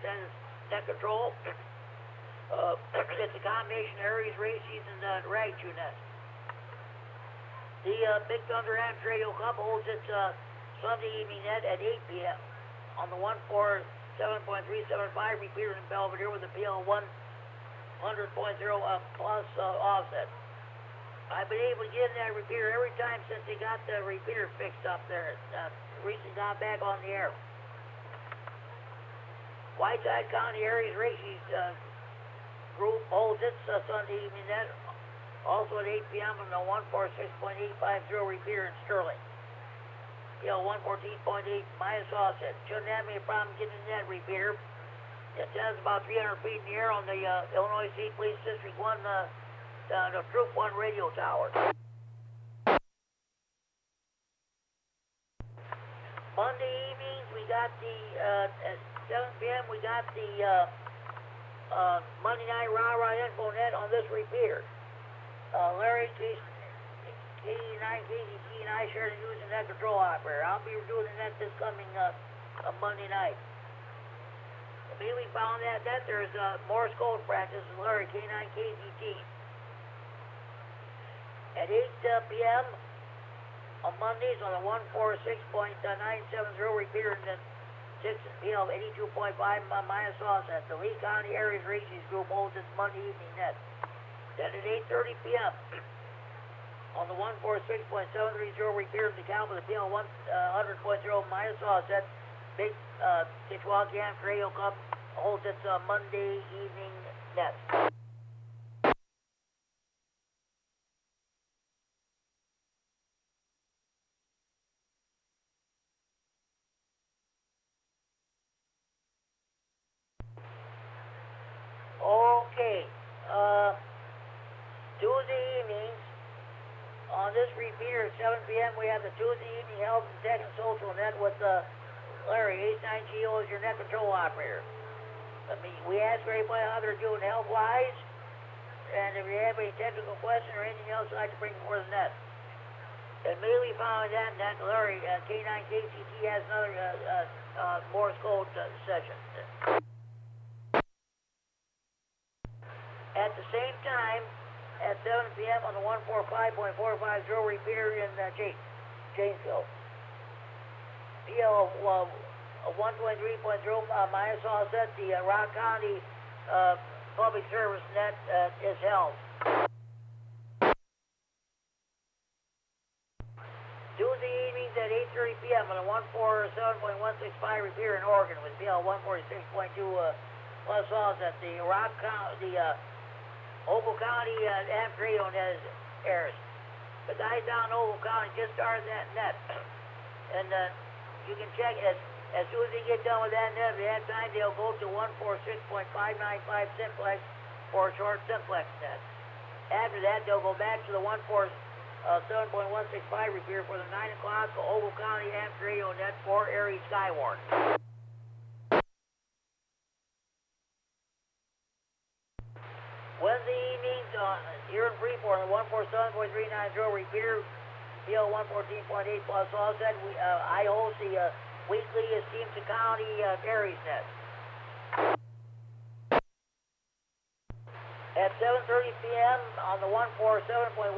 net control. It's a combination Aries Racing and rag chew net. The Big Thunder Amps Radio Club holds its Sunday evening net at 8 p.m. on the 147.375 repeater in Belvedere with a PL 100.0 plus offset. I've been able to get in that repeater every time since they got the repeater fixed up there. Recently got back on the air. Whiteside County Aries Racing group holds its Sunday evening net also at 8 p.m. on the 146.850 repeater in Sterling. PL 114.8 minus offset. Shouldn't have any problem getting in that repeater. It says about 300 feet in the air on the Illinois State Police District 1, the Troop 1 radio tower. Monday evenings, we got the, at 7 p.m., we got the Monday Night Rah-Rah Info net on this repeater. Larry, KD9KDG, and I share the news and net control operator. I'll be doing the net this coming Monday night. Immediately found that there's Morse code practice with Larry, K9KDG. At 8 p.m. on Mondays on the 146.970 repeater in the 6 PL 82.5 minus offset. The Lee County Aries Racing Group holds its Monday evening net. Then at 8:30 p.m. on the 146.730 repeater in the Cal with the PL 100.0 minus offset, Big Kishwaukee Amps Radio Club holds its Monday evening net. Okay, Tuesday evenings on this repeater at 7 p.m. we have the Tuesday evening health and tech and social net with Larry, H9GO is your net control operator. We ask everybody how they're doing health-wise, and if you have any technical question or anything else you'd like to bring before the net. Immediately following that, Larry, K9KCT has another Morse code session. At the same time, at 7 p.m. on the 145.450 repeater in Janesville. PL 123.0 minus offset, the Rock County Public Service net is held. Tuesday evenings at 8:30 p.m. on the 147.165 repeater in Oregon with PL 146.2 plus offset, the Rock County, Ogle County amp radio net airs. The guys down in Ogle County just started that net, and you can check as soon as they get done with that net. If they have time, they'll go to 146.595 simplex for a short simplex net. After that, they'll go back to the 147.165 repeater for the 9 o'clock Ogle County amp radio net for Erie Skywarn. Wednesday evenings here in Freeport on the 147.390 repeater, PL 114.8 plus offset. I host the weekly Stevenson County Aries net. At 7:30 p.m. on the 147.120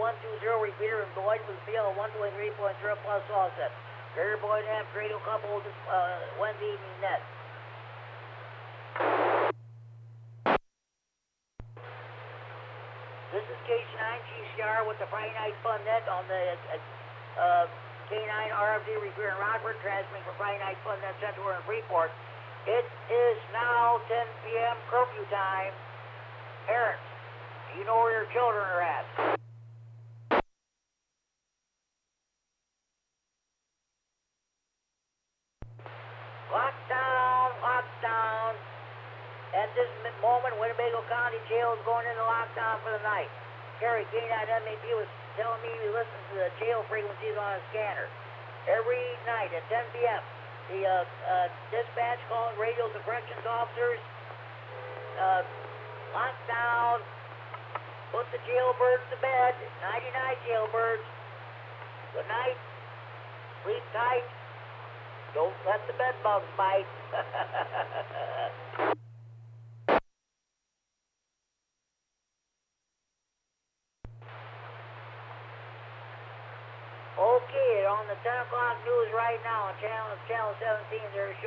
repeater in Boyd with PL 123.0 plus offset. Greater Boyd amp radio coupled Wednesday evening net. This is K9GCR with the Friday Night Fun Net on the K9RFD Repeater in Rockford, transmitting for Friday Night Fun Net Central in Freeport. It is now 10 p.m. curfew time. Parents, you know where your children are at. Lockdown, lockdown. At this moment, Winnebago County Jail is going into lockdown for the night. Kerry, K9MED was telling me he listens to the jail frequencies on a scanner. Every night at 10 p.m., the dispatch calls radio to corrections officers. Lockdown. Put the jailbirds to bed. Nighty-night, jailbirds. Good night. Sleep tight. Don't let the bed bugs bite. Okay, on the 10 o'clock news right now on channel 17, there's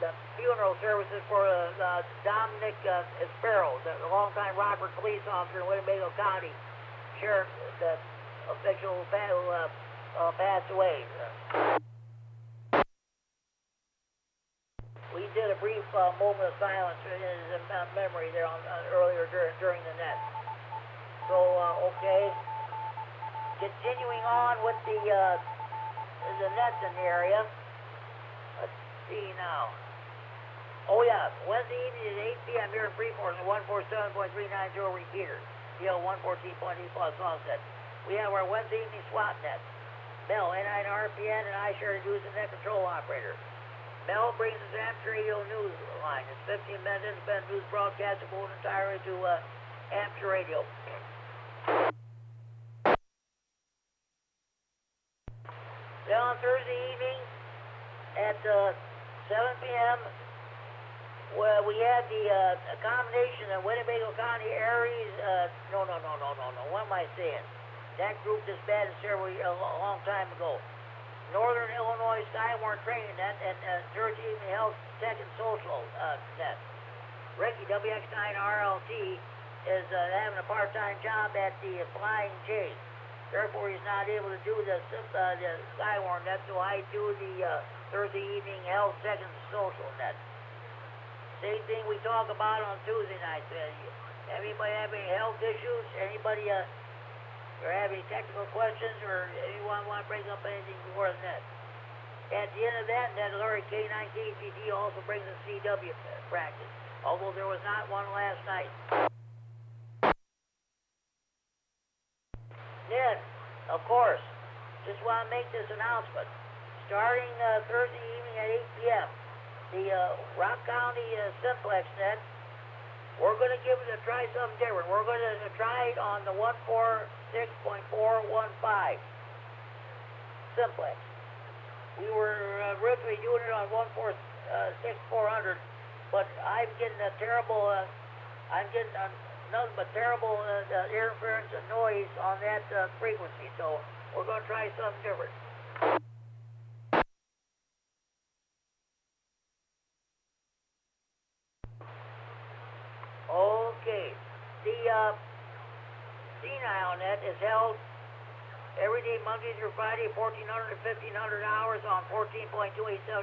the funeral services for Dominic Sparrow, the longtime Rockford police officer in Winnebago County. Sheriff, the official who passed away. We did a brief moment of silence in his memory there earlier during the net. So, okay. Continuing on with the nets in the area. Let's see now. Oh yeah, Wednesday evening at 8 p.m. here in Freeport on the 147.390 repeater. PL 114.8 plus offset. We have our Wednesday evening SWAT net. Mel, K9RFDN, and I share the news and net control operator. Mel brings us Amps Radio News line. It's 15 minutes independent news broadcast devoted entirely to Amps Radio. Then on Thursday evening at 7 p.m., we had the combination of Winnebago County Aries. No. What am I saying? That group disbanded a long time ago. Northern Illinois Skywarn Training Net and Thursday evening Health Tech and Social Net. Ricky, WX9RLT, is having a part-time job at the Flying J. Therefore, he's not able to do the Skywarn net, so I do the Thursday evening Health Tech and Social Net. Same thing we talk about on Tuesday nights. Anybody have any health issues? Anybody or have any technical questions, or anyone want to bring up anything before the net? At the end of that net, Larry K9KGD also brings a CW practice, although there was not one last night. Then, of course, just want to make this announcement. starting Thursday evening at 8 p.m. The Rock County Simplex net, we're going to give it a try something different. We're going to try it on the 146.415 Simplex. We were originally doing it on 146.400, but I'm getting a terrible, nothing but terrible interference and noise on that frequency, so we're going to try something different. Okay, the Senile net is held every day, Monday through Friday, 1,400 to 1,500 hours on 14.287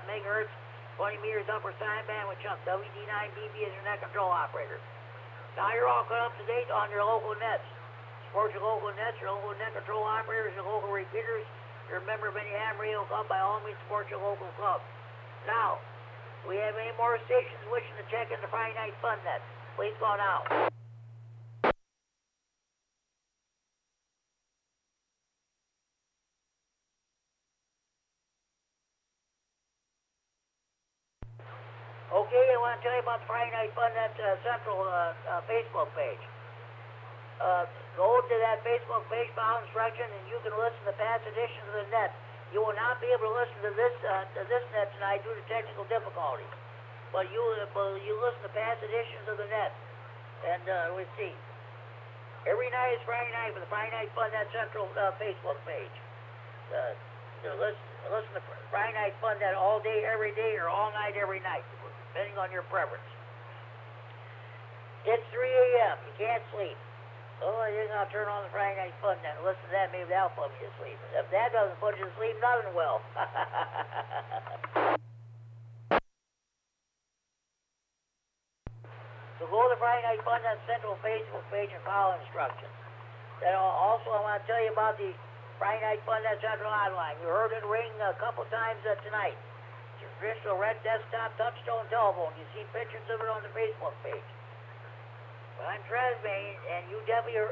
megahertz, 20 meters upper sideband with chunk. WD9MED is your net control operator. Now you're all caught up to date on your local nets. Support your local nets, your local net control operators, your local repeaters. You're a member of any ham radio club, by all means support your local club. Now, do we have any more stations wishing to check in the Friday Night Fun net? Please go now. Okay, I want to tell you about the Friday Night Fun net Central Facebook page. Go to that Facebook page, follow instruction, and you can listen to past editions of the net. You will not be able to listen to this net tonight due to technical difficulties. But you listen to past editions of the net. And let's see. Every night is Friday night for the Friday Night Fun Net Central Facebook page. Listen to Friday Night Fun Net all day, every day, or all night, every night, depending on your preference. It's 3 a.m. You can't sleep. Oh, I think I'll turn on the Friday Night Fun Net and listen to that. Maybe that'll put me to sleep. If that doesn't put you to sleep, nothing will. So go to the Friday Night Fun Net Central Facebook page and follow instructions. Then also, I want to tell you about the Friday Night Fun Net Central hotline. You heard it ring a couple times tonight. It's a traditional red desktop touchstone telephone. You see pictures of it on the Facebook page. Well, I'm transmitting, and you definitely you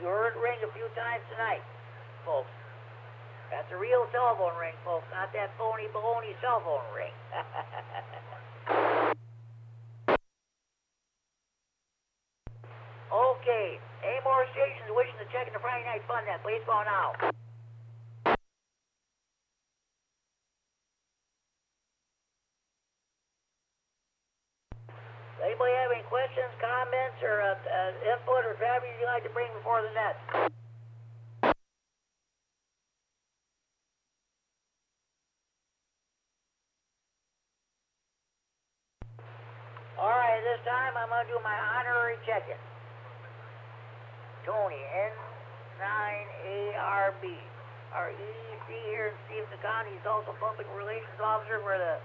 heard it ring a few times tonight, folks. That's a real telephone ring, folks, not that phony baloney cell phone ring. Okay, any more stations wishing to check in the Friday Night Fun net, please go now. Anybody have any questions, comments, or input or traffic you'd like to bring before the net? All right, this time I'm going to do my honorary check-in. Tony, K9RFD REC here in Stevenson County. He's also Public Relations Officer for the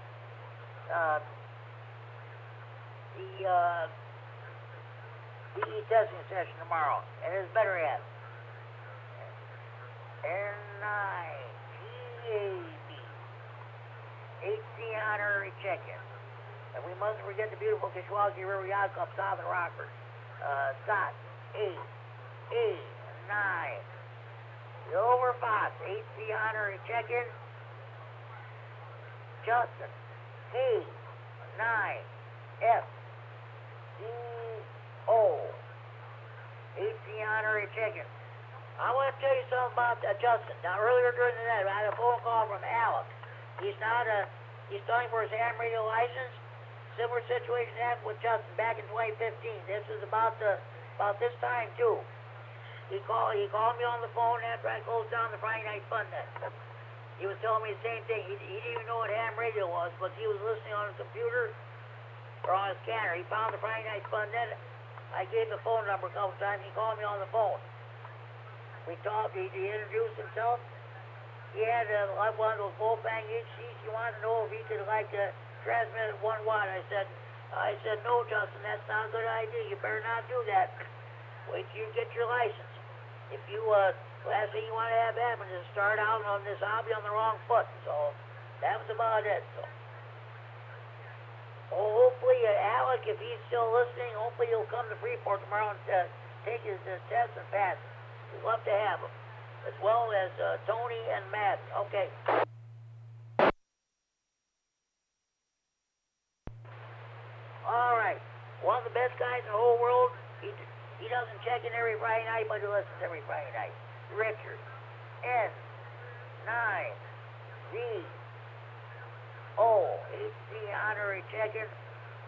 DE testing session tomorrow, and his better half. N9GAB HC honorary check-in. And we mustn't forget the beautiful Kishwaukee River Yacht Club south of Rockford. Scott, 8A9. Silver Fox, HC honorary check-in. Justin, K9FDO HC honorary check-in. I want to tell you something about Justin. Now, earlier during the night, I had a phone call from Alex. He's studying for his ham radio license. Similar situation happened with Justin back in 2015. This is about this time too. He called me on the phone after I closed down the Friday Night Fun net. He was telling me the same thing. He didn't even know what ham radio was, but he was listening on his computer or on his scanner. He found the Friday Night Fun net. I gave him the phone number a couple times. He called me on the phone. We talked. He introduced himself. He had one of those Wolfgang HCs. He wanted to know if he could transmit at 1 watt. I said, no, Justin, that's not a good idea. You better not do that. Wait till you get your license. If you, last thing you want to have happen is start out on this hobby on the wrong foot. So, that was about it. So, hopefully, Alec, if he's still listening, hopefully he'll come to Freeport tomorrow and take his test and pass it. We'd love to have him, as well as Tony and Matt. Okay. best guys in the whole world. He doesn't check in every Friday night, but he listens every Friday night. Richard. N9Z-O-HD honorary check-in.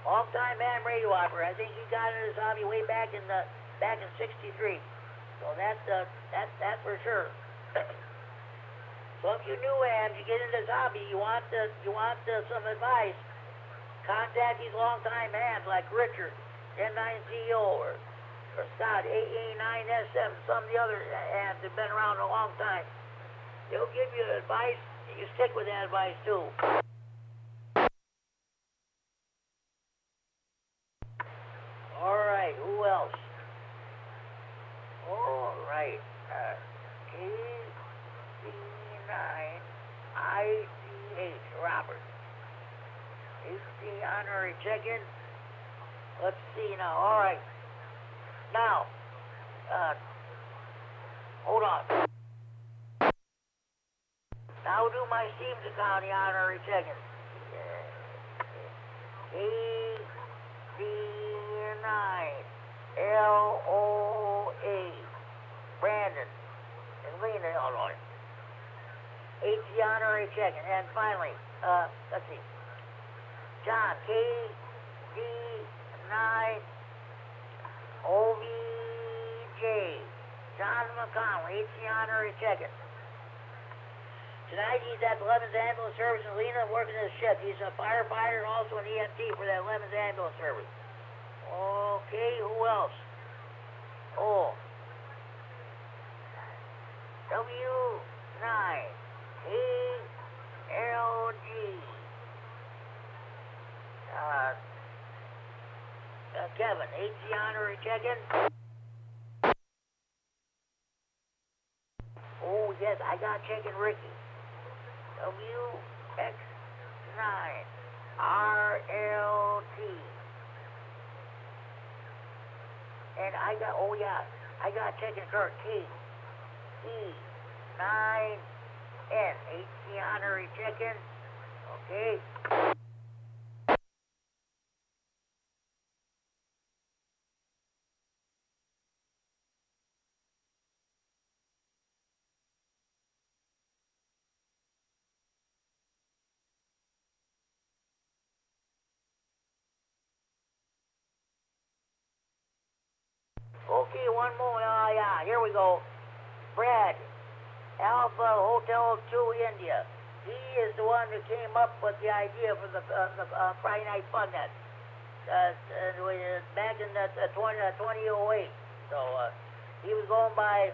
Long-time ham radio operator. I think he got into this hobby way back in '63. So that's for sure. So if you new hams, you get into this hobby, you want some advice, contact these long-time hams like Richard, N9CO, or Scott, AA9S7, some of the other hams that have been around a long time. They'll give you advice, and you stick with that advice too. All right, who else? All right, KD9ICH, Robert. HD honorary check-in. Let's see now. All right. Now, hold on. Now do my Stevenson County honorary check-in. KD9LOA, Brandon, and Lena, Illinois. HD honorary check-in. And finally, let's see. John, KD9OVJ, John McConnell, HD honorary check-in. Tonight he's at the Lemons Ambulance Service in Lena working his shift. He's a firefighter and also an EMT for that Lemons Ambulance Service. Okay, who else? Oh. W9AXD. Kevin, HD honorary check-in. Oh, yes, I got check-in Ricky. W9RLT. And I got, oh yeah, I got check-in Kurt KD9N. HD honorary check-in. Okay. Okay, one more. Yeah, here we go. Brad, Alpha Hotel 2 India. He is the one who came up with the idea for the Friday Night Fun Net. Back in 2008. So he was going by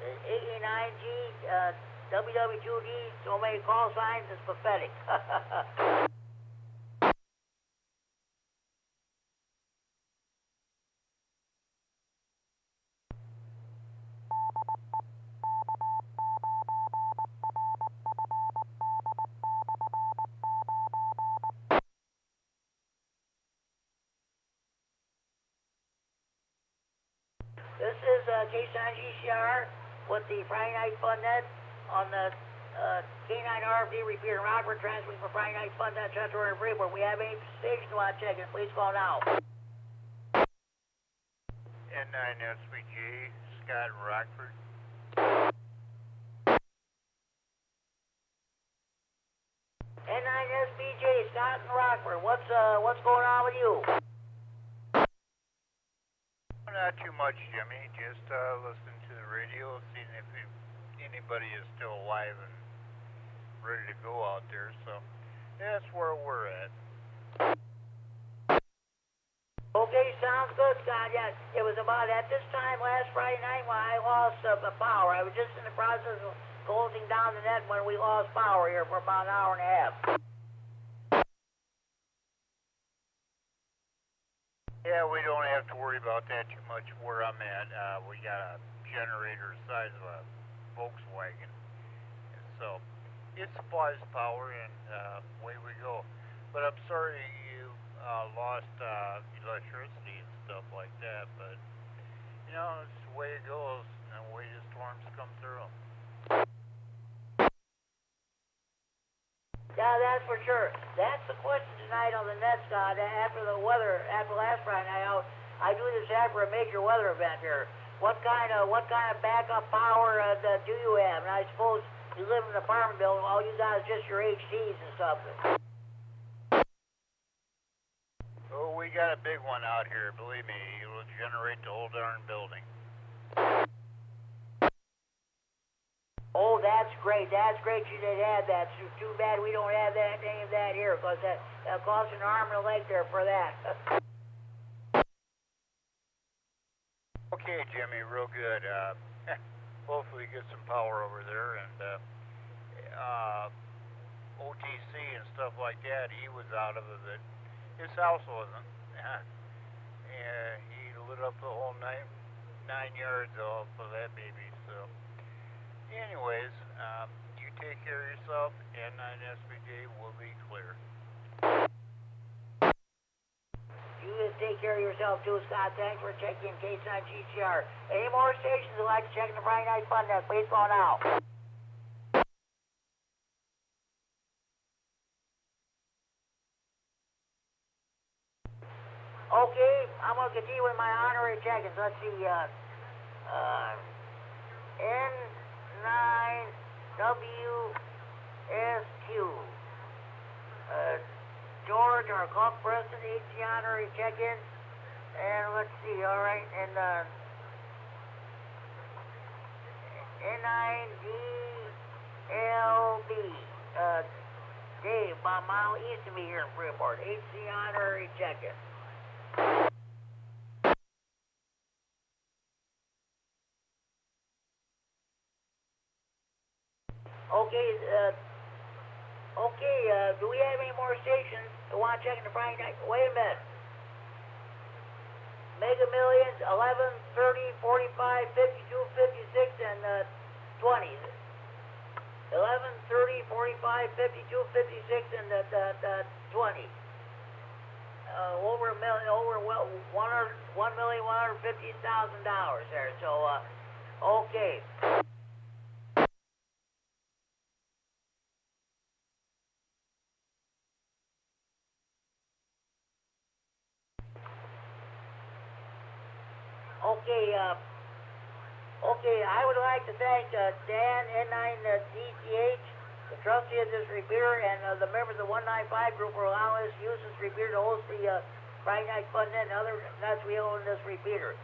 AA9G, WW2D, so many call signs, it's pathetic. This is K9GCR with the Friday Night Fun Net on the K9RFD Repeater. Rockford transmitting for Friday Night Fun Net, Central Freeport. We have any station you want to check in, please call now. N9SBG, Scott Rockford. N9SBJ, Scott and Rockford. What's going on with you? Not too much, Jimmy. Just listening to the radio, seeing if anybody is still alive and ready to go out there. So that's where we're at. Okay, sounds good, Scott. Yeah, it was about at this time last Friday night when I lost the power. I was just in the process of closing down the net when we lost power here for about an hour and a half. Yeah, we don't have to worry about that too much where I'm at. We got a generator the size of a Volkswagen. And so it supplies power and away we go. But I'm sorry you lost electricity and stuff like that. But, you know, it's the way it goes and the way the storms come through. Yeah, that's for sure. That's the question tonight on the net, Scott. After the weather, after last Friday night out, I do this after a major weather event here. What kind of backup power do you have? And I suppose you live in an apartment building. All you got is just your HTs and stuff. Oh, we got a big one out here, believe me. It will generate the whole darn building. Oh, that's great. That's great you did have that. It's too bad we don't have that, any of that here, because that costs an arm and a leg there for that. Okay, Jimmy, real good. Hopefully get some power over there, and OTC and stuff like that, he was out of it. His house wasn't. And he lit up the whole 9 yards off of that baby, so. Anyways, you take care of yourself, and N9SBJ will be clear. You just take care of yourself too, Scott. Thanks for checking K9GCR. Any more stations would like to check the Friday Night Fun Net, please call now. Okay, I'm going to continue with my honorary check-ins. Let's see, N9WSQ. George, our club president, HC honorary check-in. And let's see, all right, and N9DLB. Dave, about a mile east of me here in Freeport. HC honorary check-in. Okay, do we have any more stations that want to check in the Friday night? Wait a minute. Mega Millions, 11, 30, 45, 52, 56, and 20. 11, 30, 45, 52, 56, and 20. Over $1,150,000 there. So, okay. Okay, I would like to thank Dan, N9DCH, the trustee of this repeater, and the members of the 195 group for allowing us to use this repeater to host the Friday Night Fun Net and other nuts we own this repeater.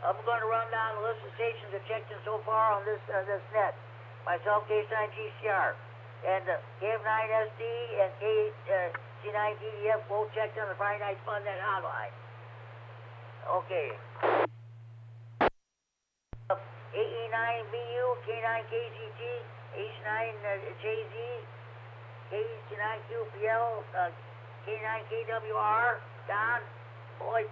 I'm going to run down the list of stations that checked in so far on this net. Myself, K9GCR, and KF9SD and KC9DDF both checked on the Friday Night Fun Net hotline. Okay. AE9BU, K9KGT, H9JZ, K9QPL, K9KWR, Don, Boyd,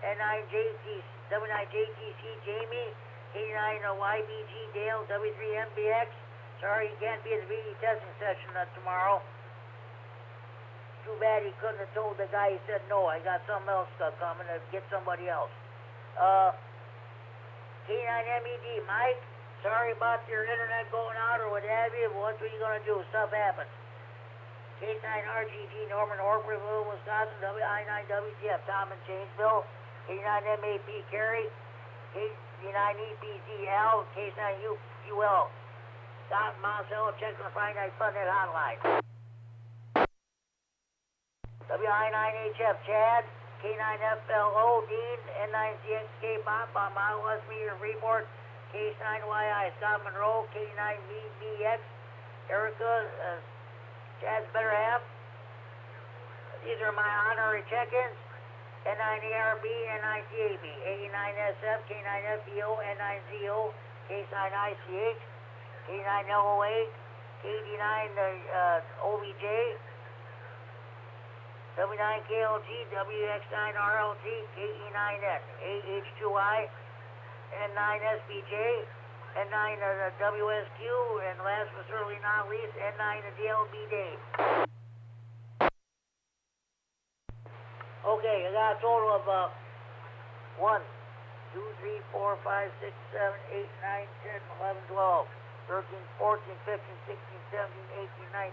N9JTC, W9JTC, Jamie, K9YBG, Dale, W3MBX. Sorry, you can't be at the BD testing session tomorrow. Too bad he couldn't have told the guy. He said, no, I got something else coming to get somebody else. K9MED, Mike, sorry about your internet going out or what have you, but what are you going to do? Stuff happens. K9RGG, Norman, Orfordville, Wisconsin, WI9WTF, Tom in Janesville, K9MAP, Cary, K9EPZL, K9UL, Scott Monticello, check on the Friday Night Fun Net hotline. WI9HF, Chad, K9FLO, Dean, N9CXK, Bob, Mile West Meter, Freeport, K9YI, Scott Monroe, K9BBX, Erica, Chad's better half. These are my honorary check-ins. N9ARB, N9CAB, A9SF, K9FEO, N9ZO, K9ICH, K9LOA, KD9OBJ, W9KLG, WX9RLT, KE9N, AH2I, N9SBJ, N9WSQ, and last but certainly not least, N9DLB Dave. Okay, I got a total of 1, 2, 3, 4, 5, 6, 7, 8, 9, 10, 11, 12, 13, 14, 15, 16, 17, 18, 19.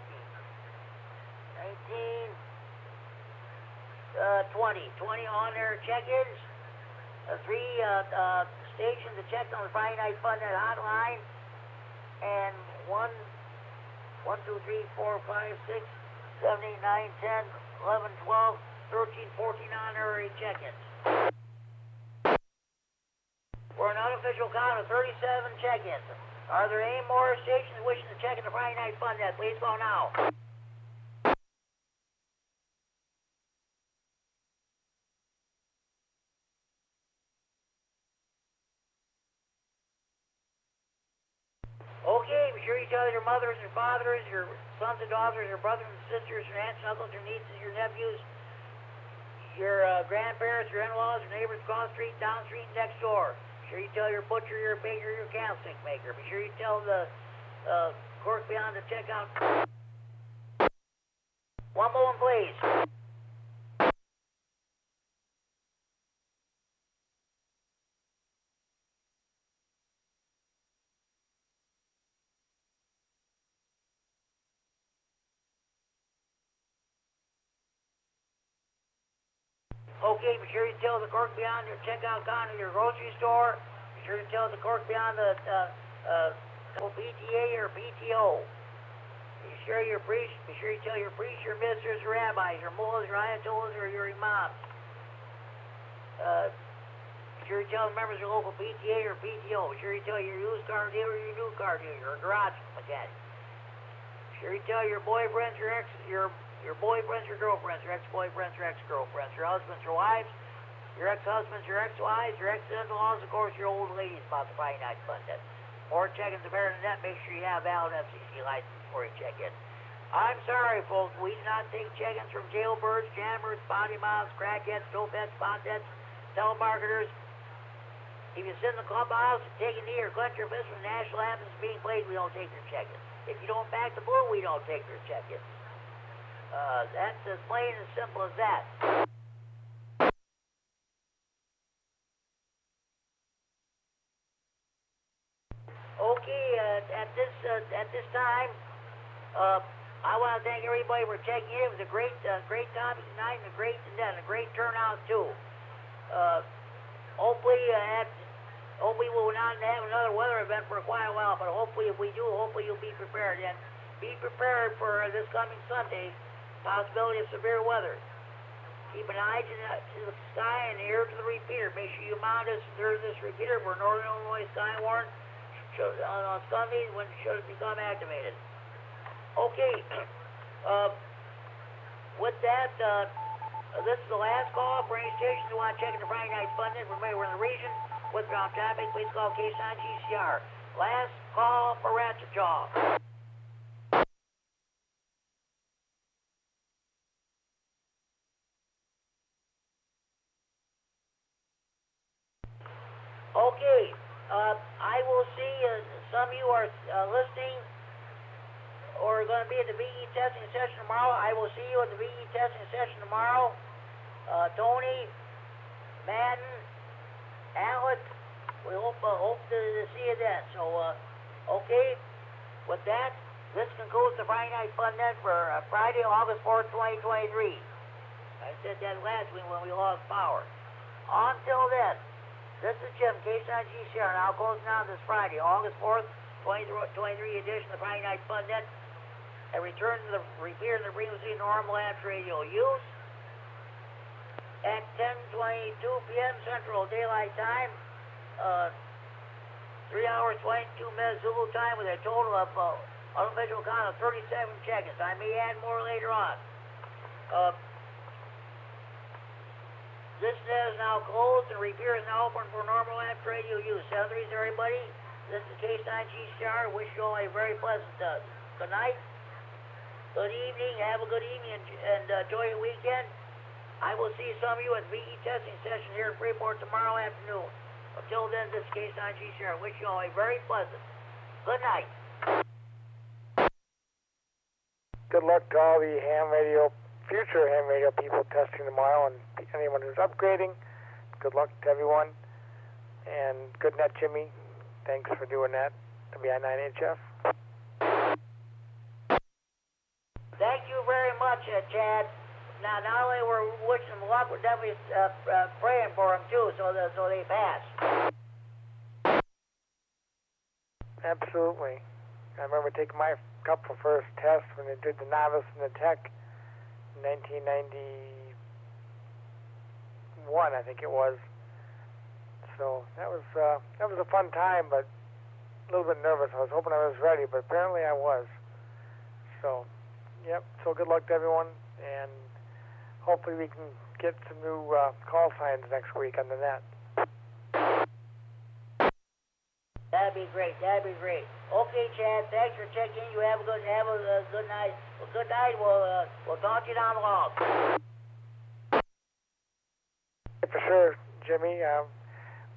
20 on their check-ins. 3 stations that checked on the Friday Night Fun Net hotline, and 1, 2, 3, 4, 5, 6, 7, 8, 9, 10, 11, 12, 13, 14 honorary check-ins. For an unofficial count of 37 check-ins. Are there any more stations wishing to check in the Friday Night Fun Net? Please go now. Okay, be sure you tell your mothers and fathers, your sons and daughters, your brothers and sisters, your aunts and uncles, your nieces, your nephews, your grandparents, your in-laws, your neighbors across the street, down the street, next door. Be sure you tell your butcher, your baker, your candlestick maker. Be sure you tell the clerk beyond the checkout. One moment, please. Okay, be sure you tell the clerk beyond your checkout counter at your grocery store. Be sure you tell the clerk beyond the PTA or PTO. Be sure you tell your priests, your ministers, your rabbis, your mullahs, your ayatollahs, or your imams. Be sure you tell the members of your local PTA or PTO. Be sure you tell your used car dealer, your new car dealer, your garage mechanic. Be sure you tell your boyfriends, your boyfriends, your girlfriends, your ex-boyfriends, your ex-girlfriends, your husbands, your wives, your ex-husbands, your ex-wives, your ex-in-laws, of course, your old ladies about the Friday Night Fun Net. Or checking the better than that, make sure you have valid FCC license before you check in. I'm sorry, folks, we do not take check-ins from jailbirds, jammers, body mobs, crackheads, dopeheads, potheads, telemarketers. If you sit in the clubhouse, take a knee or clench your fist when the national anthem is being played, we don't take your check-ins. If you don't back the bull, we don't take your check-ins. That's as plain and simple as that. Okay, at this time, I want to thank everybody for checking in. It was a great topic tonight, and a great turnout too. Hopefully we will not have another weather event for quite a while, but hopefully if we do, hopefully you'll be prepared. And be prepared for this coming Sunday. Possibility of severe weather. Keep an eye to the sky and ear to the repeater. Make sure you mount this repeater for Northern Illinois sky warrant on Sunday when it should become activated. Okay. With that, this is the last call for any stations who want to check in the Friday Night Fun Net. Remember, we're in the region with ground traffic. Please call K9GCR. Last call for Ratchet Jaw. Okay, I will see some of you are listening or going to be at the VE testing session tomorrow. I will see you at the VE testing session tomorrow. Tony, Madden, Alec, we hope to see you then. So, okay, with that, this concludes the Friday Night Fun Net for Friday, August 4th, 2023. I said that last week when we lost power. Until then, this is Jim, K9GCR, and I'll close now this Friday, August 4th, 2023 edition of the Friday Night Fun Net, and return to the repeater and the frequency normal amps radio use at 10:22 p.m. Central Daylight Time, 3 hours, 22 minutes Zulu time with a total of unofficial count of 37 check-ins. I may add more later on. This net is now closed and repeater is now open for normal amp radio use. Salaries, everybody. This is K9GCR. Wish you all a very pleasant good night, good evening. Have a good evening and enjoy your weekend. I will see some of you at VE testing session here in Freeport tomorrow afternoon. Until then, this is K9GCR. Wish you all a very pleasant good night. Good luck to all the future ham radio people testing tomorrow, and anyone who's upgrading. Good luck to everyone. And good night, Jimmy. Thanks for doing that. WI9HF. Thank you very much. Chad, now not only we're wishing them luck, we're definitely praying for them too, so they pass. Absolutely. I remember taking my couple first tests when they did the novice and the tech in 1991, I think it was. So that was a fun time, but a little bit nervous. I was hoping I was ready, but apparently I was. So, yep. So good luck to everyone, and hopefully we can get some new call signs next week on the net. That'd be great. That'd be great. Okay, Chad. Thanks for checking. You have a good night. Well, good night. We'll talk to you down the line. For sure, Jimmy.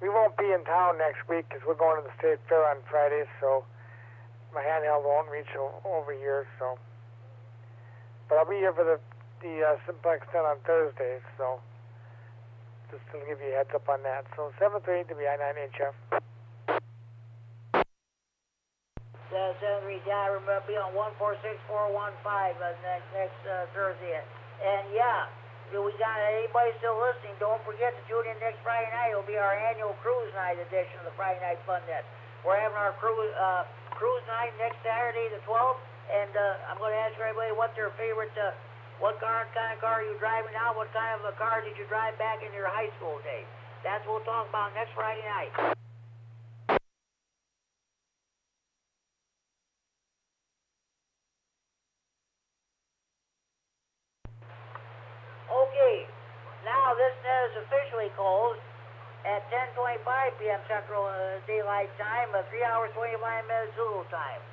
We won't be in town next week because we're going to the State Fair on Friday, so my handheld won't reach over here. So, but I'll be here for the Simplex 10 on Thursday. So, just to give you a heads up on that. So 738 WI9HF. 738, yeah, I remember be on 146415 next Thursday. And yeah, we got anybody still listening, don't forget to tune in next Friday night. It'll be our annual cruise night edition of the Friday Night Fun Net. We're having our cruise night next Saturday the 12th, and I'm going to ask everybody what their favorite, what kind of car are you driving now, what kind of a car did you drive back in your high school days. That's what we'll talk about next Friday night. Okay, now this net is officially closed at 10:25 p.m. Central Daylight Time, 3 hours 25 minutes Zulu time.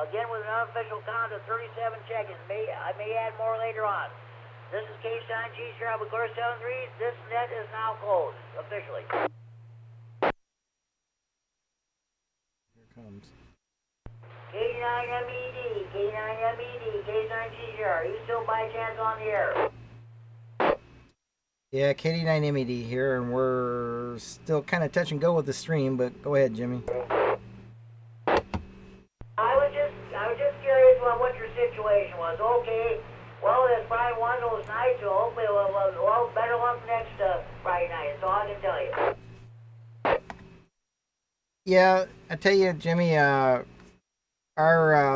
Again, with an unofficial count of 37 check-ins. I may add more later on. This is K9G Sierra Clear 73. This net is now closed officially. Here comes. K9MED, K9MED, K9G Sierra. Are you still by chance on the air? Yeah, KD9MED here, and we're still kind of touch and go with the stream, but go ahead, Jimmy. I was just curious about what your situation was. Okay, well, it's probably one of those nights, so hopefully, well, better luck next Friday night. That's all I can tell you. Yeah, I tell you, Jimmy, our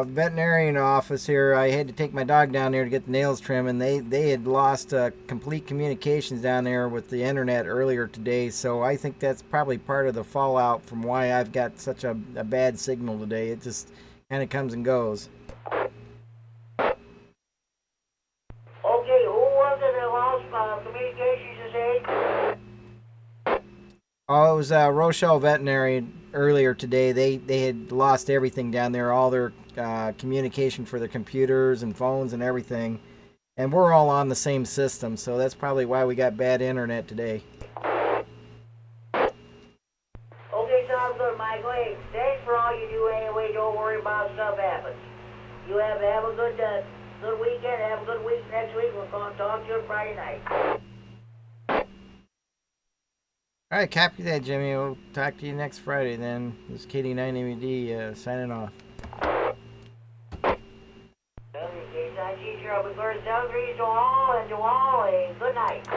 veterinarian office here, I had to take my dog down there to get the nails trimmed, and they had lost complete communications down there with the internet earlier today, so I think that's probably part of the fallout from why I've got such a bad signal today. It just kind of comes and goes. Okay, who was it that lost communications today? Oh, it was Rochelle Veterinary earlier today. They had lost everything down there, all their communication for their computers and phones and everything. And we're all on the same system, so that's probably why we got bad internet today. Okay, sounds good, Michael. Hey, thanks for all you do anyway. Don't worry about stuff happens. You have a good weekend. Have a good week next week. We're going to talk to you Friday night. All right, copy that, Jimmy. We'll talk to you next Friday then. This is KD9MED signing off. K9G Sierra Clear 73 to all, and to all a good night.